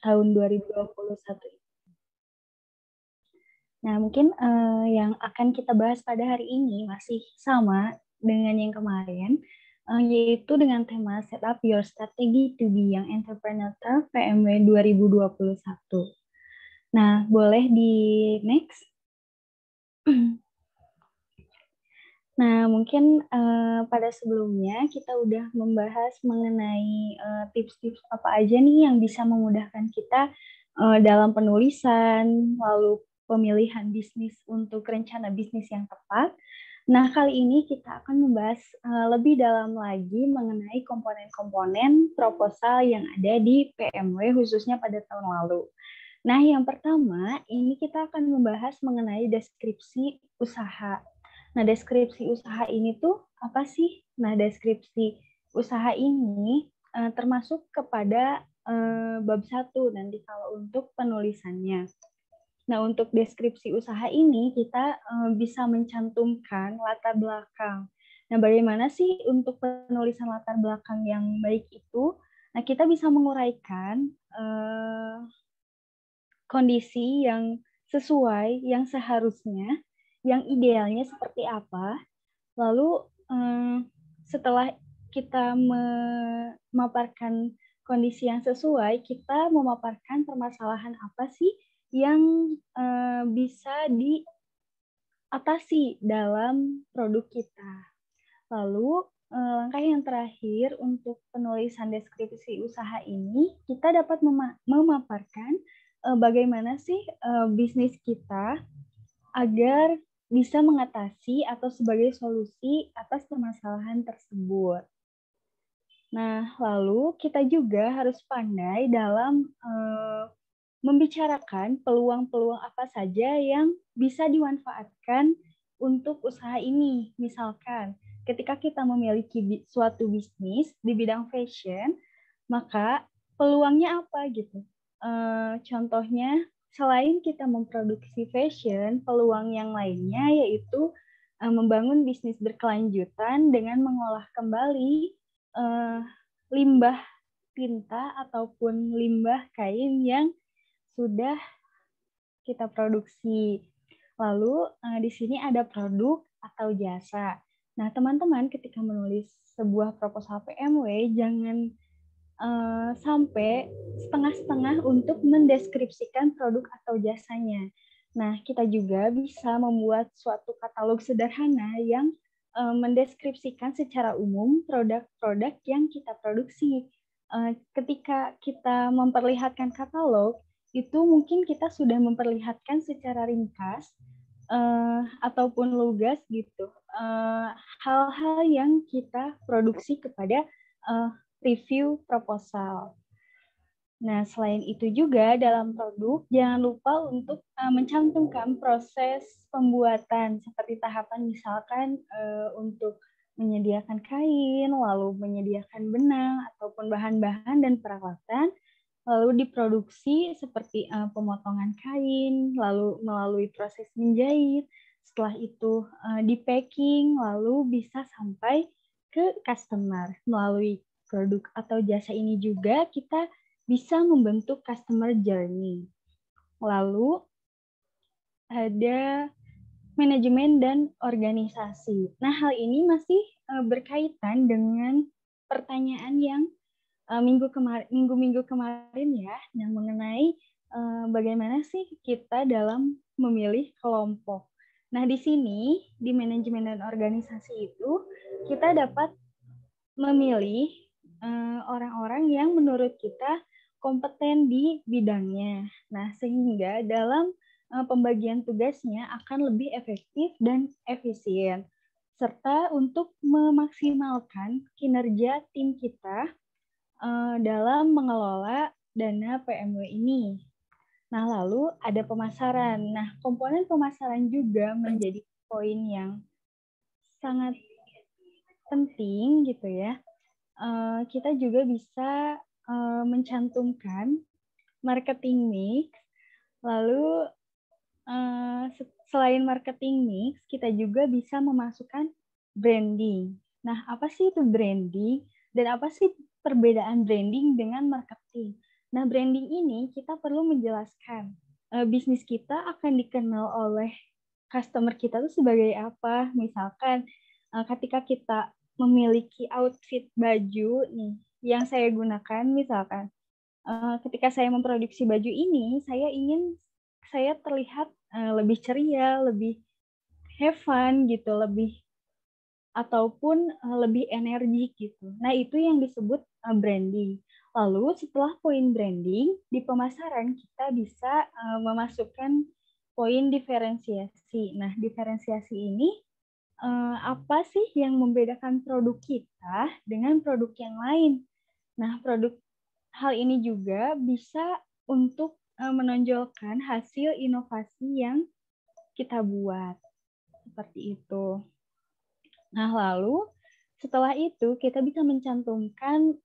tahun 2021. Nah, mungkin yang akan kita bahas pada hari ini masih sama dengan yang kemarin, yaitu dengan tema Set Up Your Strategy to Be Young Entrepreneur PMW 2021. Nah, boleh di next. Nah, mungkin pada sebelumnya kita udah membahas mengenai tips-tips apa aja nih yang bisa memudahkan kita dalam penulisan, lalu pemilihan bisnis untuk rencana bisnis yang tepat. Nah, kali ini kita akan membahas lebih dalam lagi mengenai komponen-komponen proposal yang ada di PMW khususnya pada tahun lalu. Nah, yang pertama, ini kita akan membahas mengenai deskripsi usaha. Nah, deskripsi usaha ini tuh apa sih? Nah, deskripsi usaha ini termasuk kepada bab 1 nanti kalau untuk penulisannya. Nah, untuk deskripsi usaha ini kita bisa mencantumkan latar belakang. Nah, bagaimana sih untuk penulisan latar belakang yang baik itu? Nah, kita bisa menguraikan kondisi yang sesuai, yang seharusnya, yang idealnya seperti apa. Lalu setelah kita memaparkan kondisi yang sesuai, kita memaparkan permasalahan apa sih yang bisa diatasi dalam produk kita. Lalu langkah yang terakhir untuk penulisan deskripsi usaha ini, kita dapat memaparkan bagaimana sih bisnis kita agar bisa mengatasi atau sebagai solusi atas permasalahan tersebut. Nah, lalu kita juga harus pandai dalam membicarakan peluang-peluang apa saja yang bisa dimanfaatkan untuk usaha ini. Misalkan, ketika kita memiliki suatu bisnis di bidang fashion, maka peluangnya apa gitu? Contohnya, selain kita memproduksi fashion, peluang yang lainnya yaitu membangun bisnis berkelanjutan dengan mengolah kembali limbah tinta ataupun limbah kain yang sudah kita produksi. Lalu di sini ada produk atau jasa. Nah, teman-teman ketika menulis sebuah proposal PMW jangan sampai setengah-setengah untuk mendeskripsikan produk atau jasanya. Nah, kita juga bisa membuat suatu katalog sederhana yang mendeskripsikan secara umum produk-produk yang kita produksi. Ketika kita memperlihatkan katalog, itu mungkin kita sudah memperlihatkan secara ringkas ataupun lugas gitu hal-hal yang kita produksi kepada review proposal. Nah, selain itu juga dalam produk jangan lupa untuk mencantumkan proses pembuatan seperti tahapan misalkan untuk menyediakan kain, lalu menyediakan benang ataupun bahan-bahan dan peralatan, lalu diproduksi seperti pemotongan kain, lalu melalui proses menjahit, setelah itu di packing, lalu bisa sampai ke customer. Melalui produk atau jasa ini juga kita bisa membentuk customer journey. Lalu ada manajemen dan organisasi. Nah, hal ini masih berkaitan dengan pertanyaan yang minggu-minggu kemarin ya, yang mengenai bagaimana sih kita dalam memilih kelompok. Nah, di sini, di manajemen dan organisasi itu, kita dapat memilih orang-orang yang menurut kita kompeten di bidangnya. Nah, sehingga dalam pembagian tugasnya akan lebih efektif dan efisien, serta untuk memaksimalkan kinerja tim kita dalam mengelola dana PMW ini. Nah, lalu ada pemasaran. Nah, komponen pemasaran juga menjadi poin yang sangat penting gitu ya. Kita juga bisa mencantumkan marketing mix. Lalu selain marketing mix, kita juga bisa memasukkan branding. Nah, apa sih itu branding? Dan apa sih perbedaan branding dengan marketing? Nah, branding ini kita perlu menjelaskan bisnis kita akan dikenal oleh customer kita tuh sebagai apa. Misalkan ketika kita memiliki outfit baju nih yang saya gunakan, misalkan ketika saya memproduksi baju ini, saya ingin saya terlihat lebih ceria, lebih have fun gitu, lebih ataupun lebih energik gitu. Nah, itu yang disebut branding. Lalu setelah poin branding, di pemasaran kita bisa memasukkan poin diferensiasi. Nah, diferensiasi ini apa sih yang membedakan produk kita dengan produk yang lain? Nah, hal ini juga bisa untuk menonjolkan hasil inovasi yang kita buat. Seperti itu. Nah, lalu setelah itu kita bisa mencantumkan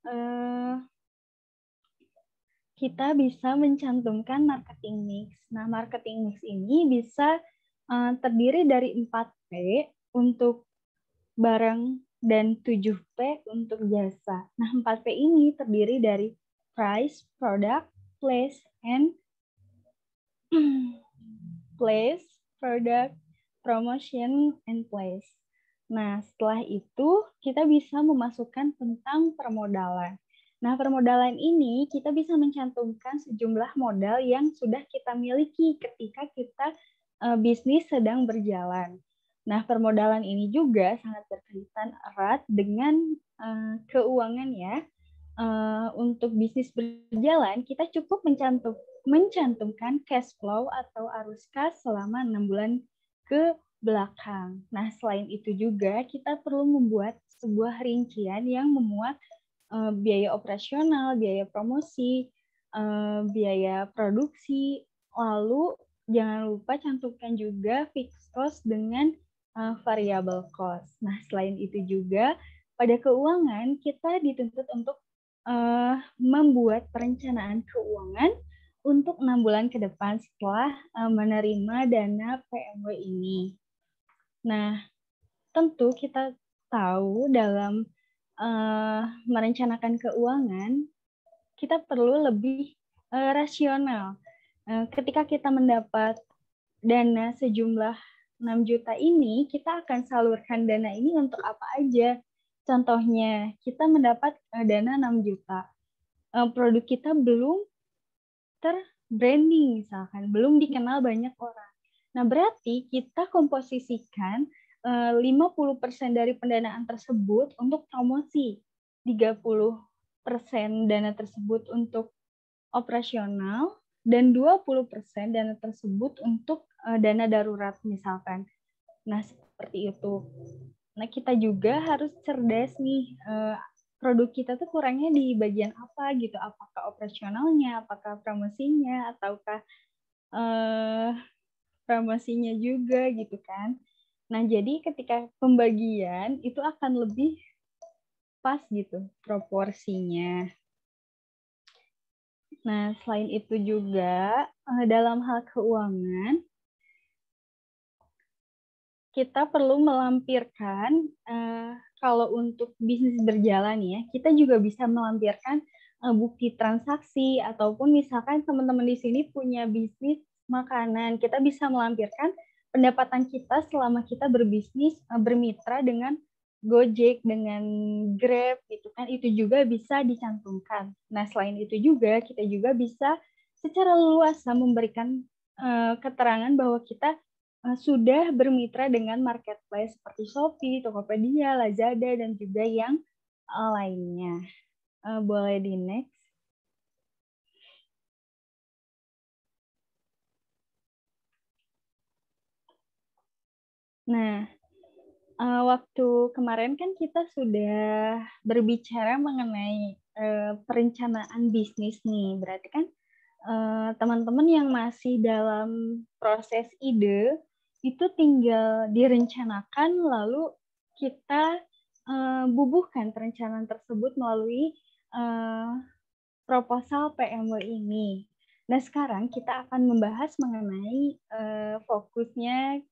marketing mix. Nah, marketing mix ini bisa terdiri dari 4P untuk barang dan 7P untuk jasa. Nah, 4P ini terdiri dari price, product, place, and place, product, promotion, and place. Nah, setelah itu kita bisa memasukkan tentang permodalan. Nah, permodalan ini kita bisa mencantumkan sejumlah modal yang sudah kita miliki ketika kita bisnis sedang berjalan. Nah, permodalan ini juga sangat berkaitan erat dengan keuangan ya. Untuk bisnis berjalan, kita cukup mencantumkan cash flow atau arus kas selama 6 bulan ke belakang. Nah, selain itu juga kita perlu membuat sebuah rincian yang memuat biaya operasional, biaya promosi, biaya produksi, lalu jangan lupa cantumkan juga fixed cost dengan variable cost. Nah, selain itu juga pada keuangan kita dituntut untuk membuat perencanaan keuangan untuk 6 bulan ke depan setelah menerima dana PMW ini. Nah, tentu kita tahu dalam merencanakan keuangan, kita perlu lebih rasional. Ketika kita mendapat dana sejumlah 6 juta ini, kita akan salurkan dana ini untuk apa aja. Contohnya, kita mendapat dana 6 juta. Produk kita belum terbranding misalkan, belum dikenal banyak orang. Nah, berarti kita komposisikan 50% dari pendanaan tersebut untuk promosi, 30% dana tersebut untuk operasional, dan 20% dana tersebut untuk dana darurat misalkan. Nah, seperti itu. Nah, kita juga harus cerdas nih, produk kita tuh kurangnya di bagian apa gitu, apakah operasionalnya, apakah promosinya, ataukah promosinya juga gitu kan. Nah, jadi ketika pembagian itu akan lebih pas gitu proporsinya. Nah, selain itu juga dalam hal keuangan, kita perlu melampirkan, kalau untuk bisnis berjalan ya, kita juga bisa melampirkan bukti transaksi, ataupun misalkan teman-teman di sini punya bisnis makanan, kita bisa melampirkan pendapatan kita selama kita berbisnis, bermitra dengan Gojek, dengan Grab gitu kan, itu juga bisa dicantumkan. Nah, selain itu juga, kita juga bisa secara luasa memberikan keterangan bahwa kita sudah bermitra dengan marketplace seperti Shopee, Tokopedia, Lazada, dan juga yang lainnya. Boleh di next. Nah, waktu kemarin kan kita sudah berbicara mengenai perencanaan bisnis nih. Berarti kan teman-teman yang masih dalam proses ide, itu tinggal direncanakan, lalu kita bubuhkan perencanaan tersebut melalui proposal PMW ini. Nah, sekarang kita akan membahas mengenai fokusnya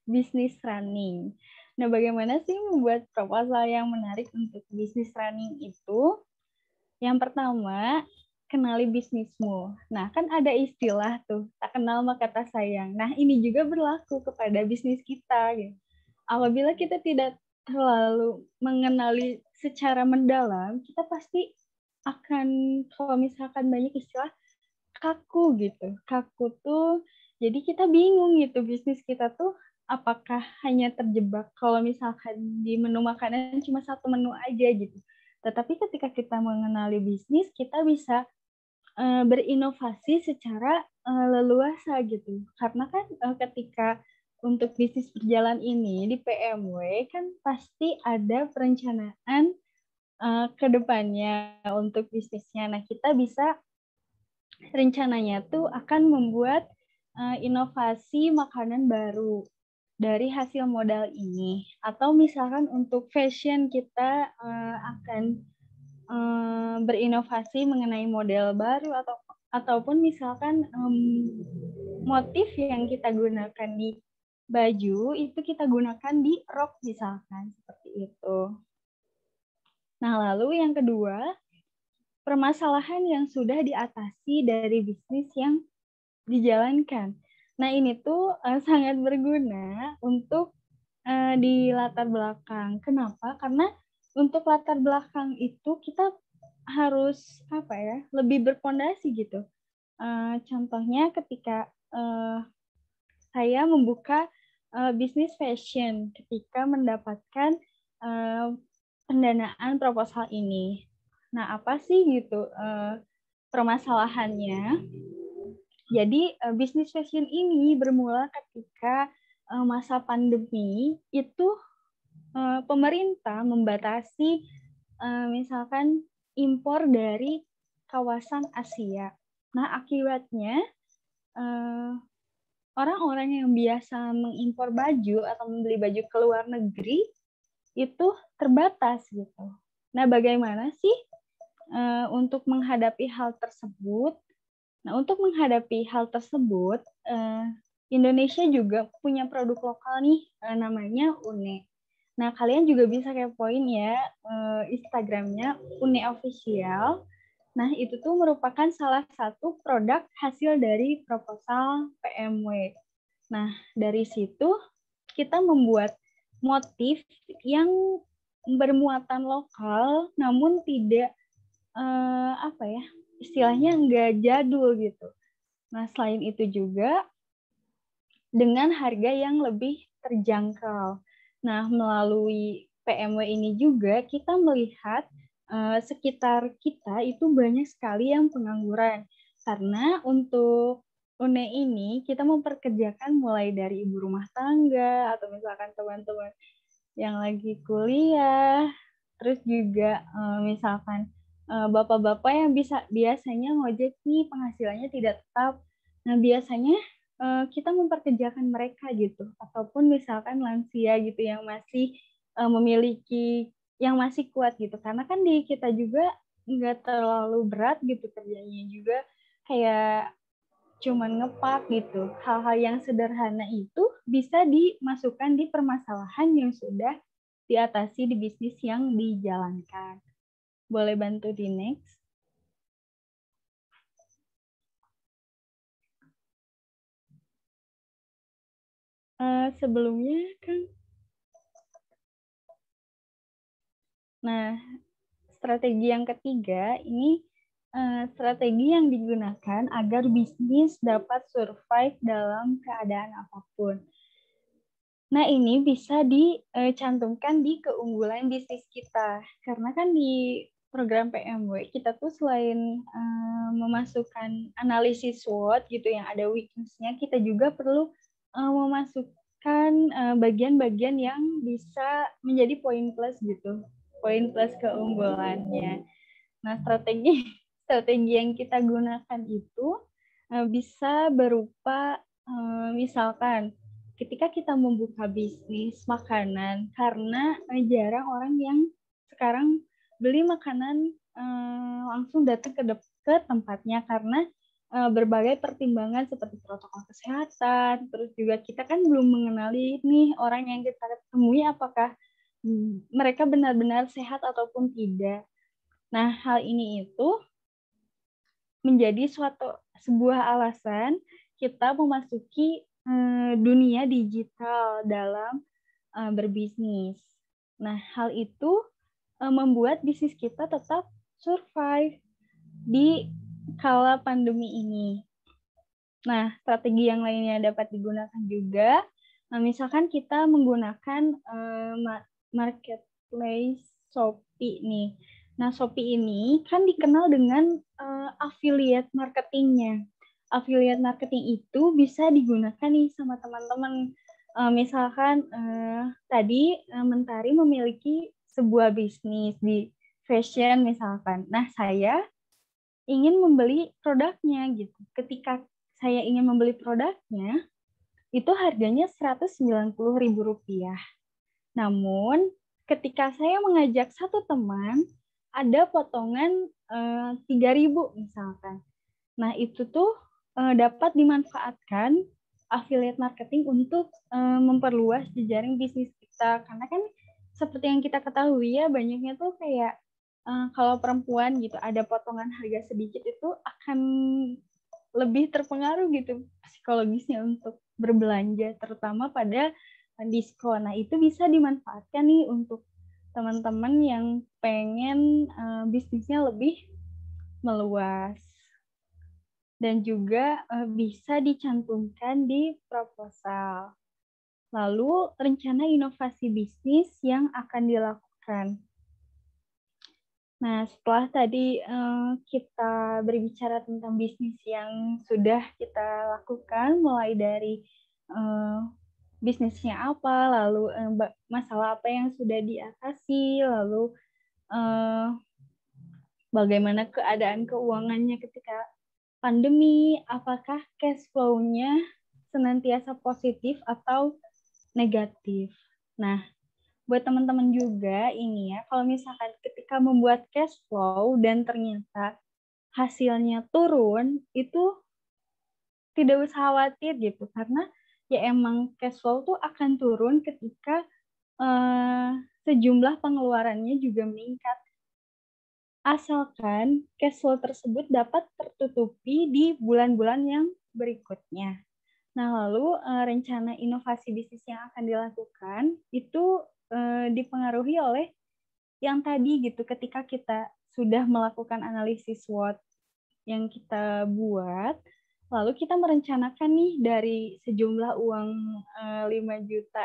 bisnis running. Nah, bagaimana sih membuat proposal yang menarik untuk bisnis running itu? Yang pertama, kenali bisnismu. Nah, kan ada istilah tuh, tak kenal maka tak sayang. Nah, ini juga berlaku kepada bisnis kita. Gitu. Apabila kita tidak terlalu mengenali secara mendalam, kita pasti akan, kalau misalkan banyak istilah, kaku gitu. Kaku tuh, jadi kita bingung gitu, bisnis kita tuh apakah hanya terjebak kalau misalkan di menu makanan cuma satu menu aja gitu. Tetapi ketika kita mengenali bisnis, kita bisa berinovasi secara leluasa gitu. Karena kan ketika untuk bisnis berjalan ini di PMW kan pasti ada perencanaan ke depannya untuk bisnisnya. Nah, kita bisa rencananya tuh akan membuat inovasi makanan baru dari hasil modal ini. Atau misalkan untuk fashion kita akan berinovasi mengenai model baru ataupun misalkan motif yang kita gunakan di baju itu kita gunakan di rok misalkan seperti itu. Nah, lalu yang kedua, permasalahan yang sudah diatasi dari bisnis yang dijalankan. Nah, ini tuh sangat berguna untuk di latar belakang. Kenapa? Karena untuk latar belakang itu kita harus lebih berpondasi gitu. Contohnya ketika saya membuka bisnis fashion, ketika mendapatkan pendanaan proposal ini. Nah, apa sih gitu permasalahannya? Jadi bisnis fashion ini bermula ketika masa pandemi itu pemerintah membatasi misalkan impor dari kawasan Asia. Nah, akibatnya orang-orang yang biasa mengimpor baju atau membeli baju ke luar negeri itu terbatas gitu. Nah, bagaimana sih untuk menghadapi hal tersebut? Nah, untuk menghadapi hal tersebut, Indonesia juga punya produk lokal nih, namanya UNE. Nah, kalian juga bisa kepoin ya Instagramnya UNE Official. Nah, itu tuh merupakan salah satu produk hasil dari proposal PMW. Nah, dari situ kita membuat motif yang bermuatan lokal, namun tidak istilahnya nggak jadul gitu. Nah, selain itu juga dengan harga yang lebih terjangkau. Nah, melalui PMW ini juga kita melihat sekitar kita itu banyak sekali yang pengangguran. Karena untuk UNE ini kita memperkerjakan mulai dari ibu rumah tangga atau misalkan teman-teman yang lagi kuliah, terus juga misalkan bapak-bapak yang biasanya ngojek nih penghasilannya tidak tetap. Nah, biasanya kita memperkerjakan mereka gitu, ataupun misalkan lansia gitu yang masih memiliki, yang masih kuat gitu, karena kan di kita juga nggak terlalu berat gitu kerjanya juga kayak cuman ngepak gitu. Hal-hal yang sederhana itu bisa dimasukkan di permasalahan yang sudah diatasi di bisnis yang dijalankan. Boleh bantu di next? Sebelumnya kan, nah strategi yang ketiga ini strategi yang digunakan agar bisnis dapat survive dalam keadaan apapun. Nah, ini bisa dicantumkan di keunggulan bisnis kita. Karena kan di program PMW, kita tuh selain memasukkan analisis SWOT gitu yang ada weakness-nya, kita juga perlu memasukkan bagian-bagian yang bisa menjadi poin plus gitu. Poin plus keunggulannya. Nah, strategi yang kita gunakan itu bisa berupa misalkan ketika kita membuka bisnis makanan, karena jarang orang yang sekarang beli makanan langsung datang ke tempatnya karena berbagai pertimbangan seperti protokol kesehatan, terus juga kita kan belum mengenali nih orang yang kita temui apakah mereka benar-benar sehat ataupun tidak. Nah, hal ini itu menjadi sebuah alasan kita memasuki dunia digital dalam berbisnis. Nah, hal itu membuat bisnis kita tetap survive di kala pandemi ini. Nah, strategi yang lainnya dapat digunakan juga. Nah, misalkan kita menggunakan marketplace Shopee nih. Nah, Shopee ini kan dikenal dengan affiliate marketingnya. Affiliate marketing itu bisa digunakan nih sama teman-teman. Misalkan tadi Mentari memiliki sebuah bisnis di fashion misalkan. Nah, saya ingin membeli produknya gitu. Ketika saya ingin membeli produknya, itu harganya Rp190.000. Namun, ketika saya mengajak satu teman, ada potongan 3.000 misalkan. Nah, itu tuh dapat dimanfaatkan affiliate marketing untuk memperluas jejaring bisnis kita. Karena kan seperti yang kita ketahui ya, banyaknya tuh kayak kalau perempuan gitu, ada potongan harga sedikit itu akan lebih terpengaruh gitu psikologisnya untuk berbelanja, terutama pada diskon. Nah, itu bisa dimanfaatkan nih untuk teman-teman yang pengen bisnisnya lebih meluas. Dan juga bisa dicantumkan di proposal. Lalu, rencana inovasi bisnis yang akan dilakukan. Nah, setelah tadi kita berbicara tentang bisnis yang sudah kita lakukan, mulai dari bisnisnya apa, lalu masalah apa yang sudah diatasi, lalu bagaimana keadaan keuangannya ketika pandemi, apakah cash flow-nya senantiasa positif atau negatif. Nah, buat teman-teman juga ini ya, kalau misalkan ketika membuat cash flow dan ternyata hasilnya turun, itu tidak usah khawatir gitu, karena ya emang cash flow tuh akan turun ketika sejumlah pengeluarannya juga meningkat. Asalkan cash flow tersebut dapat tertutupi di bulan-bulan yang berikutnya. Nah, lalu rencana inovasi bisnis yang akan dilakukan itu dipengaruhi oleh yang tadi gitu, ketika kita sudah melakukan analisis SWOT yang kita buat, lalu kita merencanakan nih dari sejumlah uang 5 juta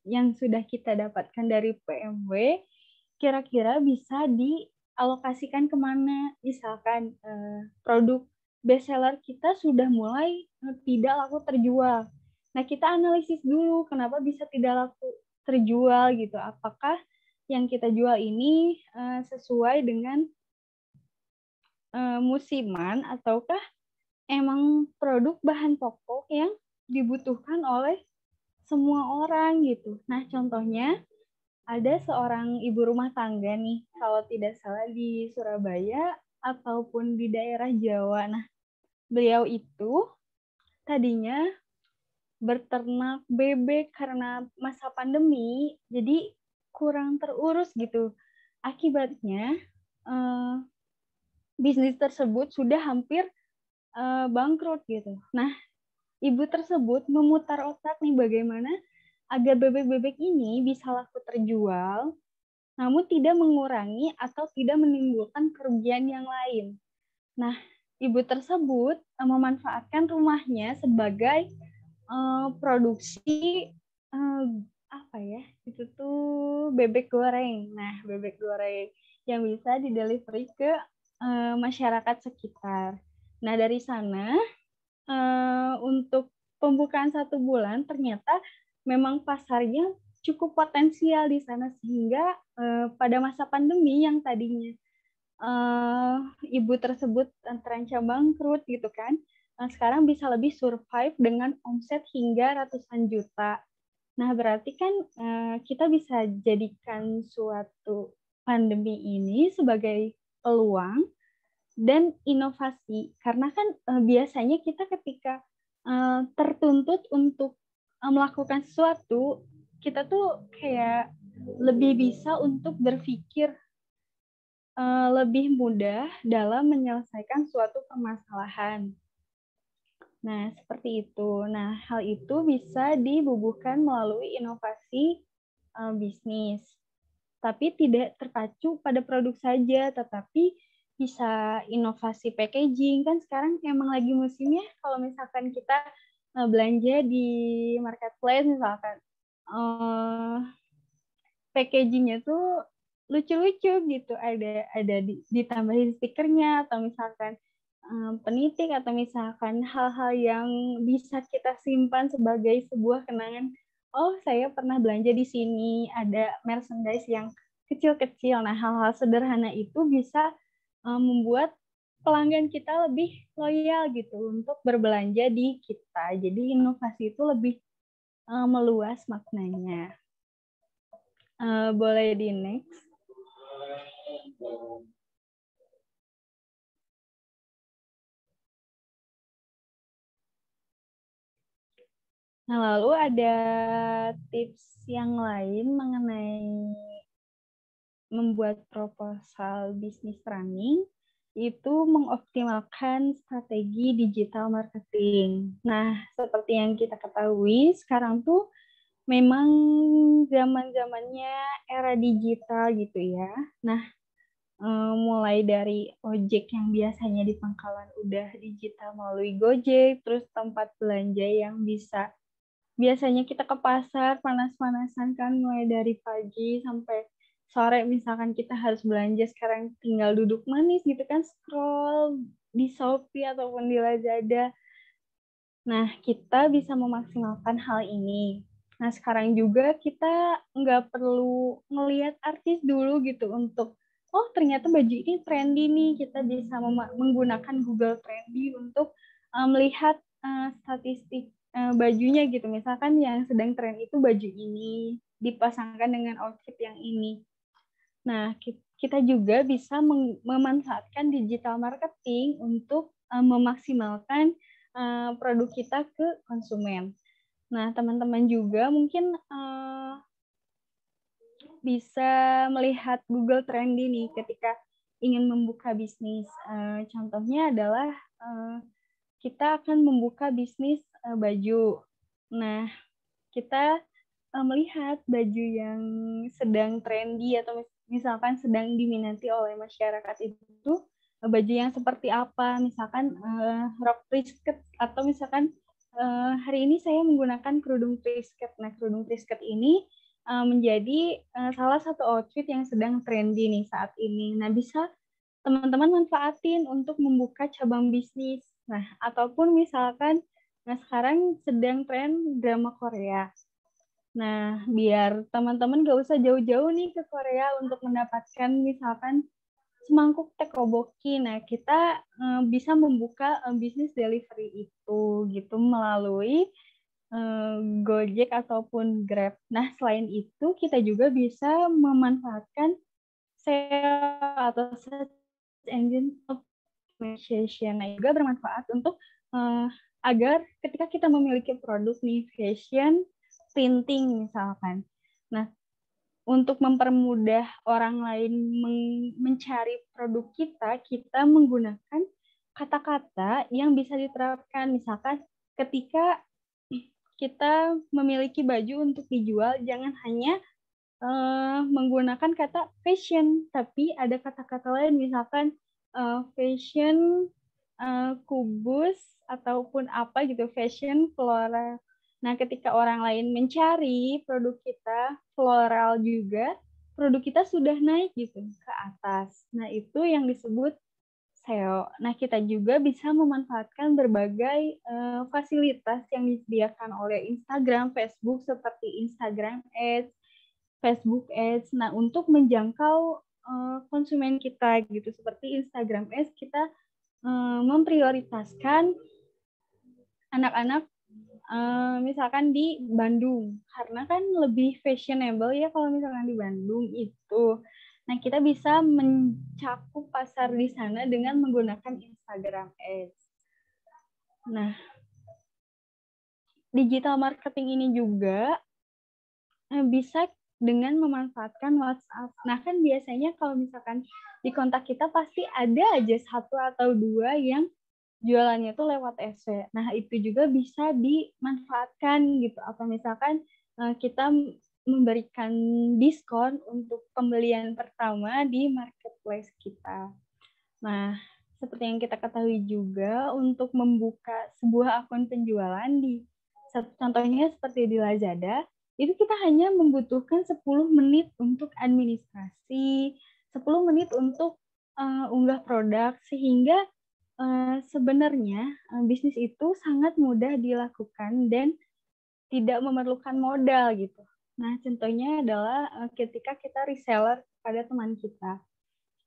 yang sudah kita dapatkan dari PMW, kira-kira bisa dialokasikan kemana. Misalkan produk bestseller kita sudah mulai tidak laku terjual. Nah, kita analisis dulu kenapa bisa tidak laku terjual gitu. Apakah yang kita jual ini sesuai dengan musiman ataukah emang produk bahan pokok yang dibutuhkan oleh semua orang gitu. Nah, contohnya ada seorang ibu rumah tangga nih, kalau tidak salah di Surabaya ataupun di daerah Jawa. Nah, beliau itu tadinya berternak bebek karena masa pandemi, jadi kurang terurus gitu. Akibatnya, bisnis tersebut sudah hampir bangkrut gitu. Nah, ibu tersebut memutar otak nih bagaimana agar bebek-bebek ini bisa laku terjual, namun tidak mengurangi atau tidak menimbulkan kerugian yang lain. Nah, ibu tersebut memanfaatkan rumahnya sebagai produksi apa ya? Itu tuh bebek goreng. Nah, bebek goreng yang bisa didelivery ke masyarakat sekitar. Nah, dari sana untuk pembukaan 1 bulan ternyata memang pasarnya cukup potensial di sana, sehingga pada masa pandemi yang tadinya ibu tersebut terancam bangkrut gitu kan, sekarang bisa lebih survive dengan omset hingga ratusan juta. Nah, berarti kan kita bisa jadikan suatu pandemi ini sebagai peluang dan inovasi, karena kan biasanya kita ketika tertuntut untuk melakukan sesuatu, kita tuh kayak lebih bisa untuk berpikir lebih mudah dalam menyelesaikan suatu permasalahan. Nah, seperti itu. Nah, hal itu bisa dibubuhkan melalui inovasi bisnis. Tapi tidak terpacu pada produk saja, tetapi bisa inovasi packaging. Kan sekarang emang lagi musimnya kalau misalkan kita belanja di marketplace misalkan, packagingnya tuh lucu-lucu gitu, ada ditambahin stikernya atau misalkan penitik atau misalkan hal-hal yang bisa kita simpan sebagai sebuah kenangan. Oh, saya pernah belanja di sini, ada merchandise yang kecil-kecil. Nah, hal-hal sederhana itu bisa membuat pelanggan kita lebih loyal gitu untuk berbelanja di kita. Jadi inovasi itu lebih meluas maknanya. Boleh di next. Nah, lalu ada tips yang lain mengenai membuat proposal bisnis running, itu mengoptimalkan strategi digital marketing. Nah, seperti yang kita ketahui, sekarang tuh memang zaman-zamannya era digital gitu ya. Nah, mulai dari ojek yang biasanya di pangkalan udah digital melalui Gojek, terus tempat belanja yang biasanya kita ke pasar panas-panasan kan, mulai dari pagi sampai sore, misalkan kita harus belanja, sekarang tinggal duduk manis gitu kan, scroll di Shopee ataupun di Lazada. Nah, kita bisa memaksimalkan hal ini. Nah, sekarang juga kita nggak perlu ngelihat artis dulu gitu untuk, oh ternyata baju ini trendy nih, kita bisa menggunakan Google Trendy untuk melihat statistik bajunya gitu. Misalkan yang sedang tren itu baju ini, dipasangkan dengan outfit yang ini. Nah, kita juga bisa memanfaatkan digital marketing untuk memaksimalkan produk kita ke konsumen. Nah, teman-teman juga mungkin bisa melihat Google Trendy nih ketika ingin membuka bisnis. Contohnya adalah kita akan membuka bisnis baju. Nah, kita melihat baju yang sedang trendy atau misalkan sedang diminati oleh masyarakat itu baju yang seperti apa, misalkan rok prisket atau misalkan hari ini saya menggunakan kerudung prisket. Nah, kerudung prisket ini menjadi salah satu outfit yang sedang trendy nih saat ini. Nah, bisa teman-teman manfaatin untuk membuka cabang bisnis. Nah, ataupun misalkan sekarang sedang tren drama Korea. Nah, biar teman-teman gak usah jauh-jauh nih ke Korea untuk mendapatkan misalkan semangkuk tteokbokki. Nah, kita bisa membuka bisnis delivery itu gitu melalui Gojek ataupun Grab. Nah, selain itu kita juga bisa memanfaatkan SEO atau search engine optimization. Nah, juga bermanfaat untuk agar ketika kita memiliki produk nih fashion printing misalkan. Nah, untuk mempermudah orang lain mencari produk kita, kita menggunakan kata-kata yang bisa diterapkan. Misalkan ketika kita memiliki baju untuk dijual, jangan hanya menggunakan kata fashion, tapi ada kata-kata lain, misalkan fashion kubus ataupun apa gitu, fashion floral. Nah, ketika orang lain mencari produk kita floral juga, produk kita sudah naik gitu ke atas. Nah, itu yang disebut SEO. Nah, kita juga bisa memanfaatkan berbagai fasilitas yang disediakan oleh Instagram, Facebook, seperti Instagram Ads, Facebook Ads. Nah, untuk menjangkau konsumen kita gitu, seperti Instagram Ads, kita memprioritaskan anak-anak misalkan di Bandung, karena kan lebih fashionable ya kalau misalkan di Bandung itu. Nah, kita bisa mencakup pasar di sana dengan menggunakan Instagram Ads. Nah, digital marketing ini juga bisa dengan memanfaatkan WhatsApp. Nah, kan biasanya kalau misalkan di kontak kita pasti ada aja satu atau dua yang jualannya tuh lewat SW. Nah, itu juga bisa dimanfaatkan gitu. Atau misalkan kita memberikan diskon untuk pembelian pertama di marketplace kita. Nah, seperti yang kita ketahui juga, untuk membuka sebuah akun penjualan contohnya seperti di Lazada, itu kita hanya membutuhkan 10 menit untuk administrasi, 10 menit untuk unggah produk, sehingga sebenarnya bisnis itu sangat mudah dilakukan dan tidak memerlukan modal gitu. Nah, contohnya adalah ketika kita reseller pada teman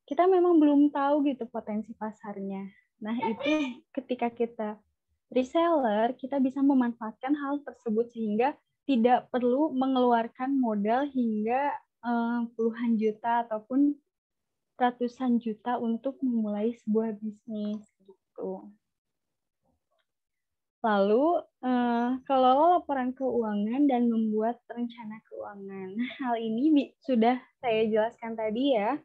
kita memang belum tahu gitu potensi pasarnya. Nah, itu ketika kita reseller, kita bisa memanfaatkan hal tersebut sehingga tidak perlu mengeluarkan modal hingga puluhan juta ataupun ratusan juta untuk memulai sebuah bisnis gitu. Lalu, kelola laporan keuangan dan membuat rencana keuangan. Hal ini sudah saya jelaskan tadi ya.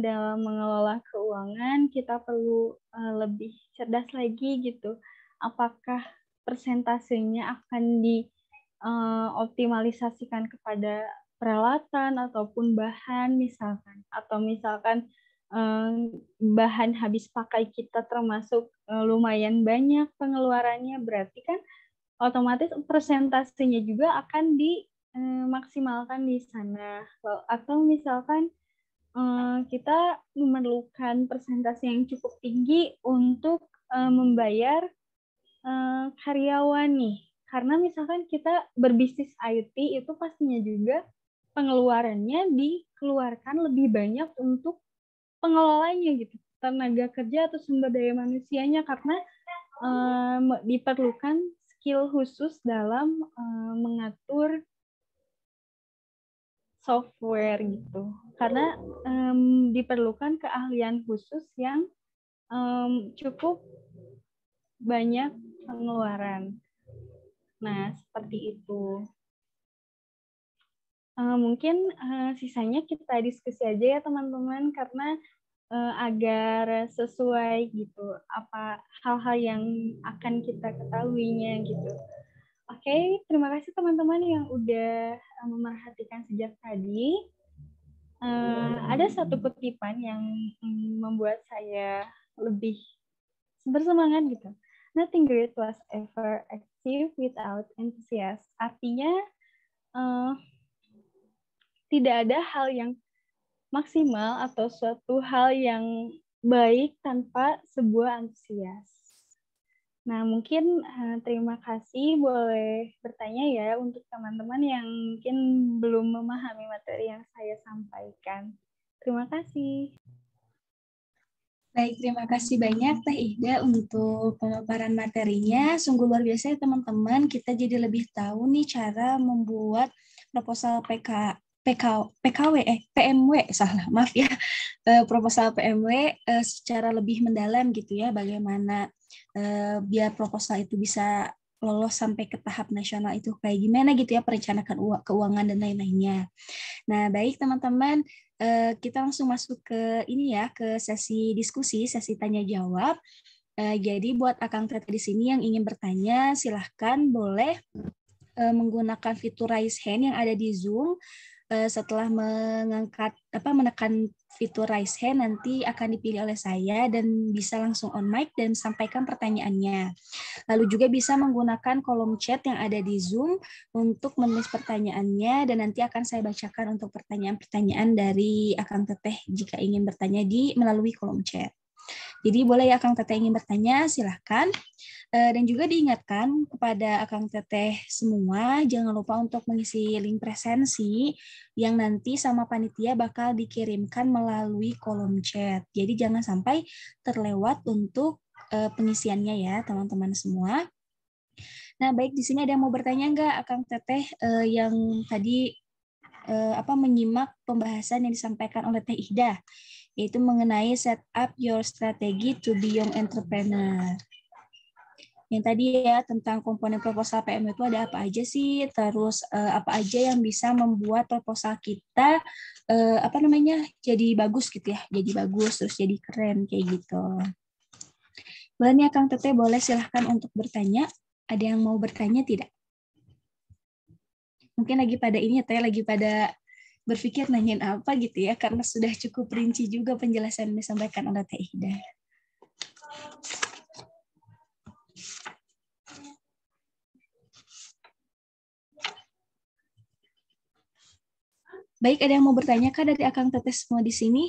Dalam mengelola keuangan, kita perlu lebih cerdas lagi gitu. Apakah persentasenya akan dioptimalisasikan kepada peralatan ataupun bahan misalkan. Atau misalkan bahan habis pakai kita termasuk lumayan banyak pengeluarannya, berarti kan otomatis persentasenya juga akan dimaksimalkan di sana. Atau misalkan kita memerlukan persentase yang cukup tinggi untuk membayar karyawan nih. Karena misalkan kita berbisnis IT, itu pastinya juga pengeluarannya dikeluarkan lebih banyak untuk pengelolanya gitu, tenaga kerja atau sumber daya manusianya, karena diperlukan skill khusus dalam mengatur software gitu, karena diperlukan keahlian khusus yang cukup banyak pengeluaran. Nah, seperti itu. Mungkin sisanya kita diskusi aja ya teman-teman, karena agar sesuai gitu apa hal-hal yang akan kita ketahuinya gitu. Oke, terima kasih teman-teman yang udah memerhatikan sejak tadi. Ada satu kutipan yang membuat saya lebih bersemangat gitu. Nothing great was ever achieved without enthusiasm. Artinya tidak ada hal yang maksimal atau suatu hal yang baik tanpa sebuah antusias. Nah, mungkin terima kasih, boleh bertanya ya untuk teman-teman yang mungkin belum memahami materi yang saya sampaikan. Terima kasih. Baik, terima kasih banyak Teh Ihda untuk pemaparan materinya. Sungguh luar biasa ya teman-teman, kita jadi lebih tahu nih cara membuat proposal PMW, salah, maaf ya, proposal PMW secara lebih mendalam gitu ya, bagaimana biar proposal itu bisa lolos sampai ke tahap nasional itu kayak gimana gitu ya, perencanaan keuangan dan lain-lainnya. Nah, baik teman-teman, kita langsung masuk ke ini ya, ke sesi diskusi, sesi tanya jawab. Jadi buat Akang Tete di sini yang ingin bertanya, silahkan boleh menggunakan fitur raise hand yang ada di Zoom. Setelah menekan fitur raise hand, nanti akan dipilih oleh saya dan bisa langsung on mic dan sampaikan pertanyaannya. Lalu juga bisa menggunakan kolom chat yang ada di Zoom untuk menulis pertanyaannya dan nanti akan saya bacakan untuk pertanyaan-pertanyaan dari Akang Teteh jika ingin bertanya melalui kolom chat. Jadi boleh ya Akang Teteh ingin bertanya, silahkan. Dan juga diingatkan kepada Akang Teteh semua, jangan lupa untuk mengisi link presensi yang nanti sama panitia bakal dikirimkan melalui kolom chat. Jadi jangan sampai terlewat untuk pengisiannya ya teman-teman semua. Nah baik, di sini ada yang mau bertanya nggak Akang Teteh yang tadi menyimak pembahasan yang disampaikan oleh Teh Ihda, yaitu mengenai set up your strategy to be young entrepreneur. Yang tadi ya tentang komponen proposal PM itu ada apa aja sih, terus apa aja yang bisa membuat proposal kita apa namanya jadi bagus gitu ya, jadi bagus terus jadi keren kayak gitu. Boleh nih Kang Teteh, boleh silahkan untuk bertanya. Ada yang mau bertanya tidak? Mungkin lagi pada ini ya Teh, lagi pada berpikir nanyain apa gitu ya, karena sudah cukup rinci juga penjelasan yang disampaikan oleh Teh Ida. Baik, ada yang mau bertanya Kak dari Akang Teteh semua di sini?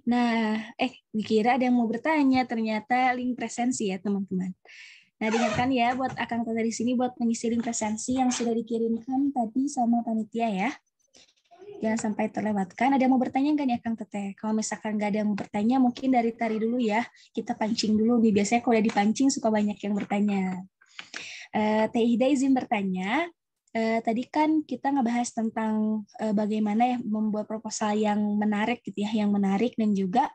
Nah, dikira ada yang mau bertanya, ternyata link presensi ya teman-teman. Nah, dengarkan ya buat Akang Teteh di sini buat mengisi link presensi yang sudah dikirimkan tadi sama panitia ya. Jangan sampai terlewatkan. Ada yang mau bertanya nggak nih Akang Teteh? Kalau misalkan nggak ada yang mau bertanya, mungkin dari Tari dulu ya. Kita pancing dulu nih. Biasanya kalau udah dipancing suka banyak yang bertanya. Teh Ida izin bertanya. Tadi kan kita ngebahas tentang bagaimana ya membuat proposal yang menarik gitu ya, yang menarik dan juga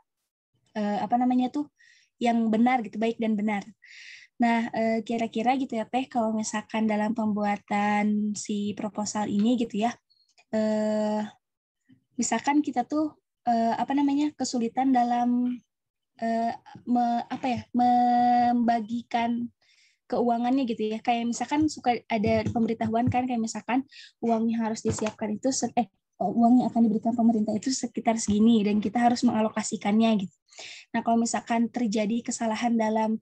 apa namanya tuh yang benar gitu, baik dan benar. Nah, kira-kira gitu ya Teh, kalau misalkan dalam pembuatan si proposal ini gitu ya, misalkan kita tuh apa namanya kesulitan dalam membagikan keuangannya gitu ya, kayak misalkan suka ada pemberitahuan kan, kayak misalkan uang yang harus disiapkan itu uang yang akan diberikan pemerintah itu sekitar segini dan kita harus mengalokasikannya gitu. Nah, kalau misalkan terjadi kesalahan dalam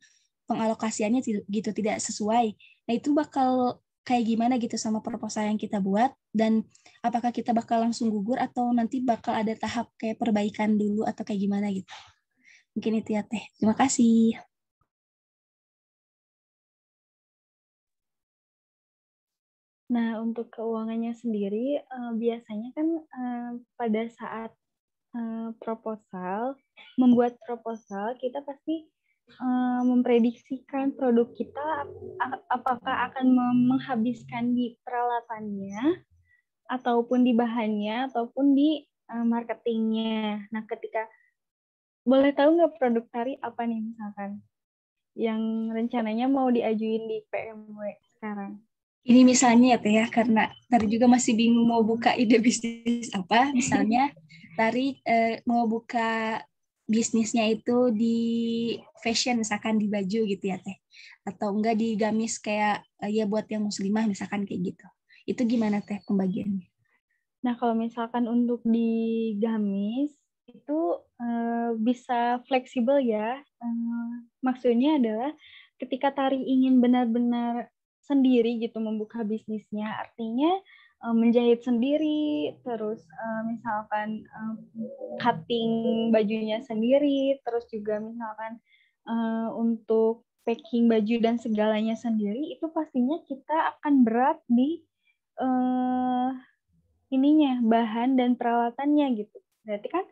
pengalokasiannya gitu tidak sesuai, nah itu bakal kayak gimana gitu sama proposal yang kita buat, dan apakah kita bakal langsung gugur atau nanti bakal ada tahap kayak perbaikan dulu atau kayak gimana gitu. Mungkin itu ya Teh. Terima kasih. Nah, untuk keuangannya sendiri, biasanya kan pada saat membuat proposal, kita pasti memprediksikan produk kita apakah akan menghabiskan di peralatannya, ataupun di bahannya, ataupun di marketingnya. Nah, boleh tahu nggak produk Tari apa nih misalkan, yang rencananya mau diajuin di PMW sekarang? Ini misalnya ya Teh ya, karena Tari juga masih bingung mau buka ide bisnis apa. Misalnya Tari mau buka bisnisnya itu di fashion, misalkan di baju gitu ya Teh. Atau enggak di gamis kayak ya buat yang muslimah misalkan kayak gitu. Itu gimana Teh pembagiannya? Nah, kalau misalkan untuk di gamis, itu bisa fleksibel ya. Maksudnya adalah ketika Tari ingin benar-benar sendiri gitu membuka bisnisnya, artinya menjahit sendiri, terus misalkan cutting bajunya sendiri, terus juga misalkan untuk packing baju dan segalanya sendiri, itu pastinya kita akan berat di ininya, bahan dan peralatannya gitu. Berarti kan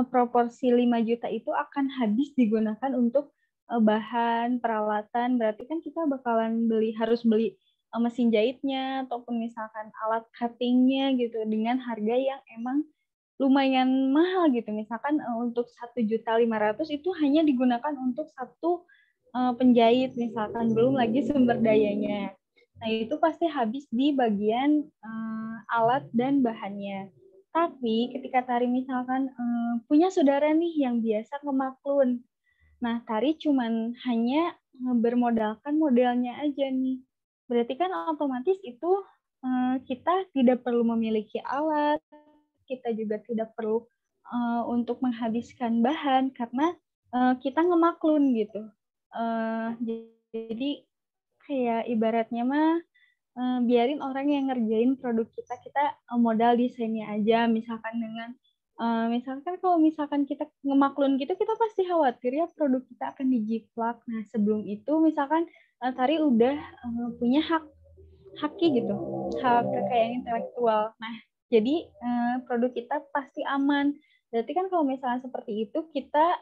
proporsi 5 juta itu akan habis digunakan untuk bahan, peralatan. Berarti kan kita bakalan harus beli mesin jahitnya ataupun misalkan alat cuttingnya gitu dengan harga yang emang lumayan mahal gitu. Misalkan untuk 1.500.000 itu hanya digunakan untuk satu penjahit misalkan, belum lagi sumber dayanya. Nah, itu pasti habis di bagian alat dan bahannya. Tapi ketika Tari misalkan punya saudara nih yang biasa ngemaklun. Nah, Tari cuman hanya bermodalkan modelnya aja nih. Berarti kan otomatis itu kita tidak perlu memiliki alat, kita juga tidak perlu untuk menghabiskan bahan karena kita ngemaklun gitu. Jadi kayak ibaratnya mah biarin orang yang ngerjain produk kita modal desainnya aja, misalkan dengan misalkan kalau misalkan kita ngemaklun gitu, kita pasti khawatir ya produk kita akan dijiplak. Nah, sebelum itu misalkan Tari udah punya haki gitu, hak kekayaan intelektual. Nah, jadi produk kita pasti aman. Berarti kan kalau misalnya seperti itu, kita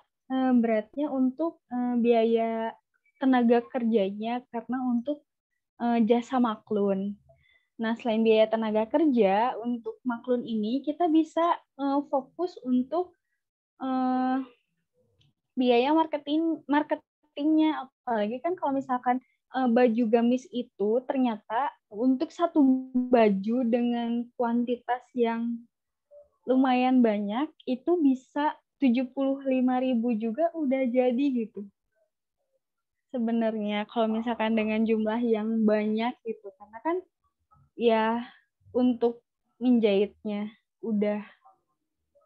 beratnya untuk biaya tenaga kerjanya karena untuk jasa maklun. Nah, selain biaya tenaga kerja untuk maklun ini, kita bisa fokus untuk biaya marketingnya, apalagi kan kalau misalkan baju gamis itu ternyata untuk satu baju dengan kuantitas yang lumayan banyak itu bisa 75.000 juga udah jadi gitu. Sebenarnya kalau misalkan dengan jumlah yang banyak gitu, karena kan ya untuk menjahitnya udah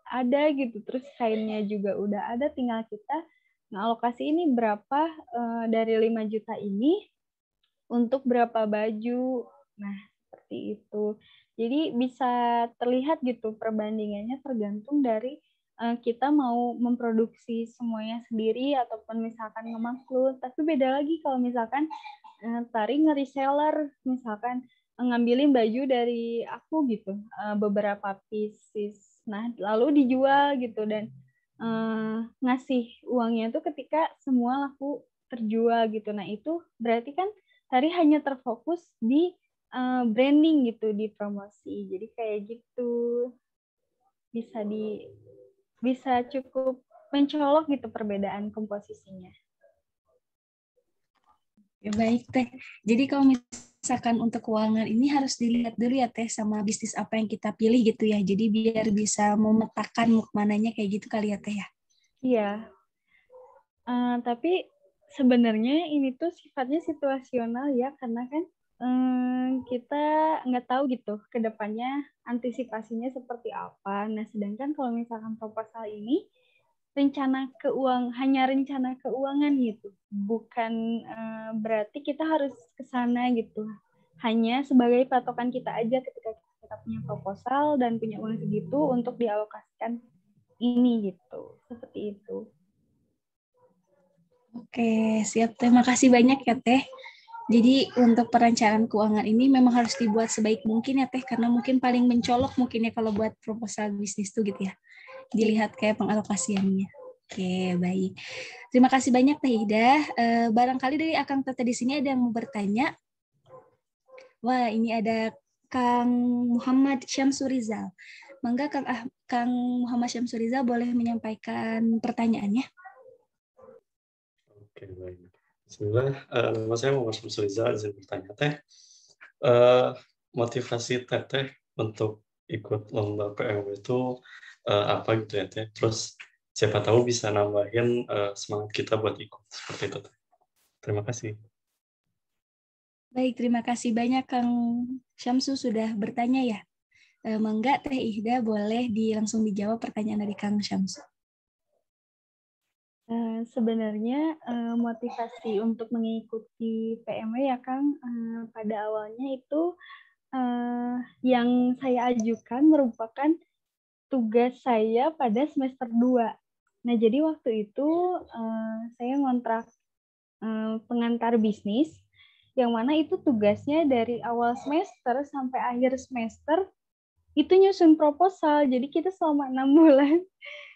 ada gitu, terus kainnya juga udah ada, tinggal kita ngalokasi ini berapa dari 5 juta ini untuk berapa baju. Nah, seperti itu. Jadi bisa terlihat gitu perbandingannya tergantung dari kita mau memproduksi semuanya sendiri ataupun misalkan ngemaklun. Tapi beda lagi kalau misalkan Tari nge-reseller, misalkan ngambilin baju dari aku gitu, beberapa pieces. Nah, lalu dijual gitu dan ngasih uangnya itu ketika semua laku terjual gitu. Nah, itu berarti kan Tari hanya terfokus di branding gitu, di promosi. Jadi kayak gitu bisa cukup mencolok gitu perbedaan komposisinya. Ya, baik Teh. Jadi kalau misalkan untuk keuangan ini harus dilihat dulu ya Teh sama bisnis apa yang kita pilih gitu ya. Jadi biar bisa memetakan mananya kayak gitu kali ya Teh ya. Iya. Tapi sebenarnya ini tuh sifatnya situasional ya, karena kan kita nggak tahu gitu ke depannya antisipasinya seperti apa. Nah, sedangkan kalau misalkan proposal ini hanya rencana keuangan gitu, bukan berarti kita harus ke sana gitu. Hanya sebagai patokan kita aja ketika kita punya proposal dan punya uang segitu untuk dialokasikan ini gitu, seperti itu. Oke, siap Teh. Makasih banyak ya Teh. Jadi untuk perencanaan keuangan ini memang harus dibuat sebaik mungkin ya Teh, karena mungkin paling mencolok mungkin ya kalau buat proposal bisnis tuh gitu ya. Dilihat kayak pengalokasiannya. Oke, baik. Terima kasih banyak Teh Ida. Barangkali dari Akang Tete di sini ada yang mau bertanya. Wah, ini ada Kang Muhammad Syamsurizal. Mangga Kang Muhammad Syamsurizal boleh menyampaikan pertanyaannya. Oke, baik. Bismillah, nama saya Muhammad Syamsurizal, izin bertanya Teh. Motivasi Teteh untuk ikut lomba PMW itu apa gitu ya Teh? Terus siapa tahu bisa nambahin semangat kita buat ikut seperti itu Teh. Terima kasih. Baik, terima kasih banyak Kang Syamsu sudah bertanya ya. Mangga Teh Ihda boleh langsung dijawab pertanyaan dari Kang Syamsu. Sebenarnya motivasi untuk mengikuti PMW ya Kang, pada awalnya itu yang saya ajukan merupakan tugas saya pada semester 2. Nah, jadi waktu itu saya ngontrak pengantar bisnis, yang mana itu tugasnya dari awal semester sampai akhir semester itu nyusun proposal. Jadi kita selama 6 bulan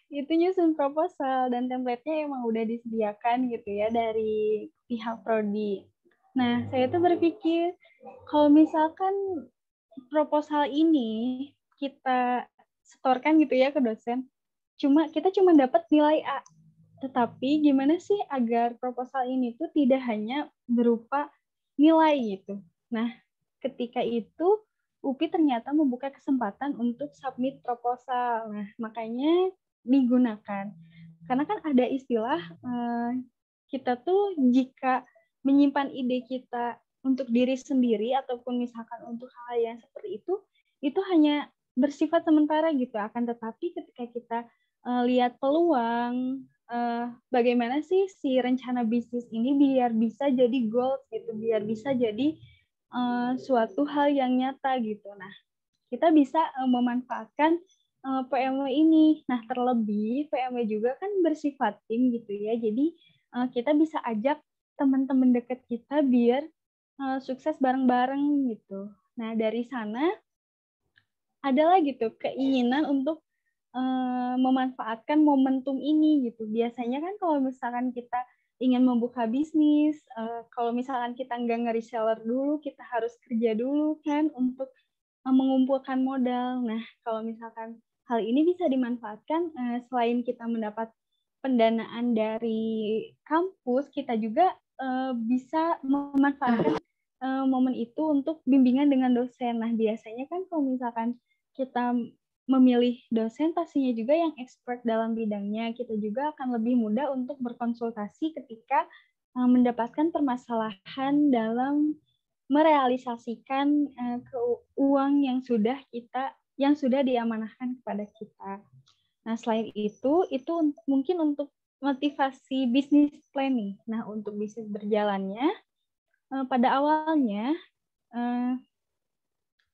itu nyusun proposal dan template-nya emang udah disediakan gitu ya dari pihak prodi. Nah, saya tuh berpikir kalau misalkan proposal ini kita setorkan gitu ya ke dosen, kita cuma dapat nilai A. Tetapi gimana sih agar proposal ini tuh tidak hanya berupa nilai gitu. Nah, ketika itu UPI ternyata membuka kesempatan untuk submit proposal. Nah, makanya digunakan. Karena kan ada istilah kita tuh jika menyimpan ide kita untuk diri sendiri ataupun misalkan untuk hal yang seperti itu hanya bersifat sementara gitu. Akan tetapi ketika kita lihat peluang, bagaimana sih si rencana bisnis ini biar bisa jadi goals gitu, biar bisa jadi suatu hal yang nyata gitu. Nah, kita bisa memanfaatkan PMW ini. Nah, terlebih PMW juga kan bersifat tim gitu ya. Jadi kita bisa ajak teman-teman dekat kita biar sukses bareng-bareng gitu. Nah, dari sana adalah gitu keinginan untuk memanfaatkan momentum ini gitu. Biasanya kan kalau misalkan kita ingin membuka bisnis, kalau misalkan kita nggak nge-reseller dulu, kita harus kerja dulu kan untuk mengumpulkan modal. Nah, kalau misalkan hal ini bisa dimanfaatkan, selain kita mendapat pendanaan dari kampus, kita juga bisa memanfaatkan momen itu untuk bimbingan dengan dosen. Nah, biasanya kan kalau misalkan kita memilih dosen, pastinya juga yang expert dalam bidangnya. Kita juga akan lebih mudah untuk berkonsultasi ketika mendapatkan permasalahan dalam merealisasikan uang yang sudah diamanahkan kepada kita. Nah, selain itu mungkin untuk motivasi bisnis planning. Nah, untuk bisnis berjalannya, pada awalnya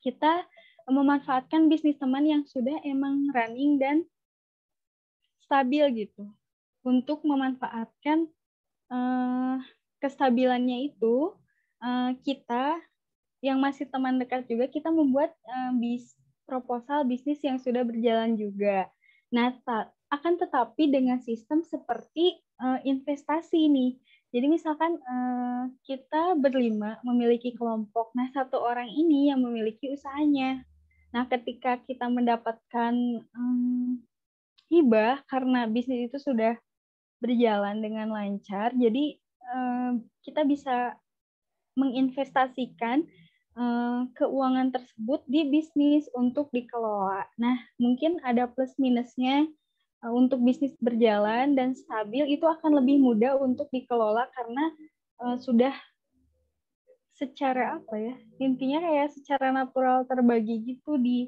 kita memanfaatkan bisnis teman yang sudah emang running dan stabil gitu. Untuk memanfaatkan kestabilannya itu, kita yang masih teman dekat juga, kita membuat proposal bisnis yang sudah berjalan juga. Nah, akan tetapi dengan sistem seperti investasi nih. Jadi misalkan kita berlima memiliki kelompok. Nah, satu orang ini yang memiliki usahanya. Nah, ketika kita mendapatkan hibah karena bisnis itu sudah berjalan dengan lancar, jadi kita bisa menginvestasikan keuangan tersebut di bisnis untuk dikelola. Nah, mungkin ada plus minusnya. Untuk bisnis berjalan dan stabil itu akan lebih mudah untuk dikelola karena sudah secara intinya kayak secara natural terbagi gitu di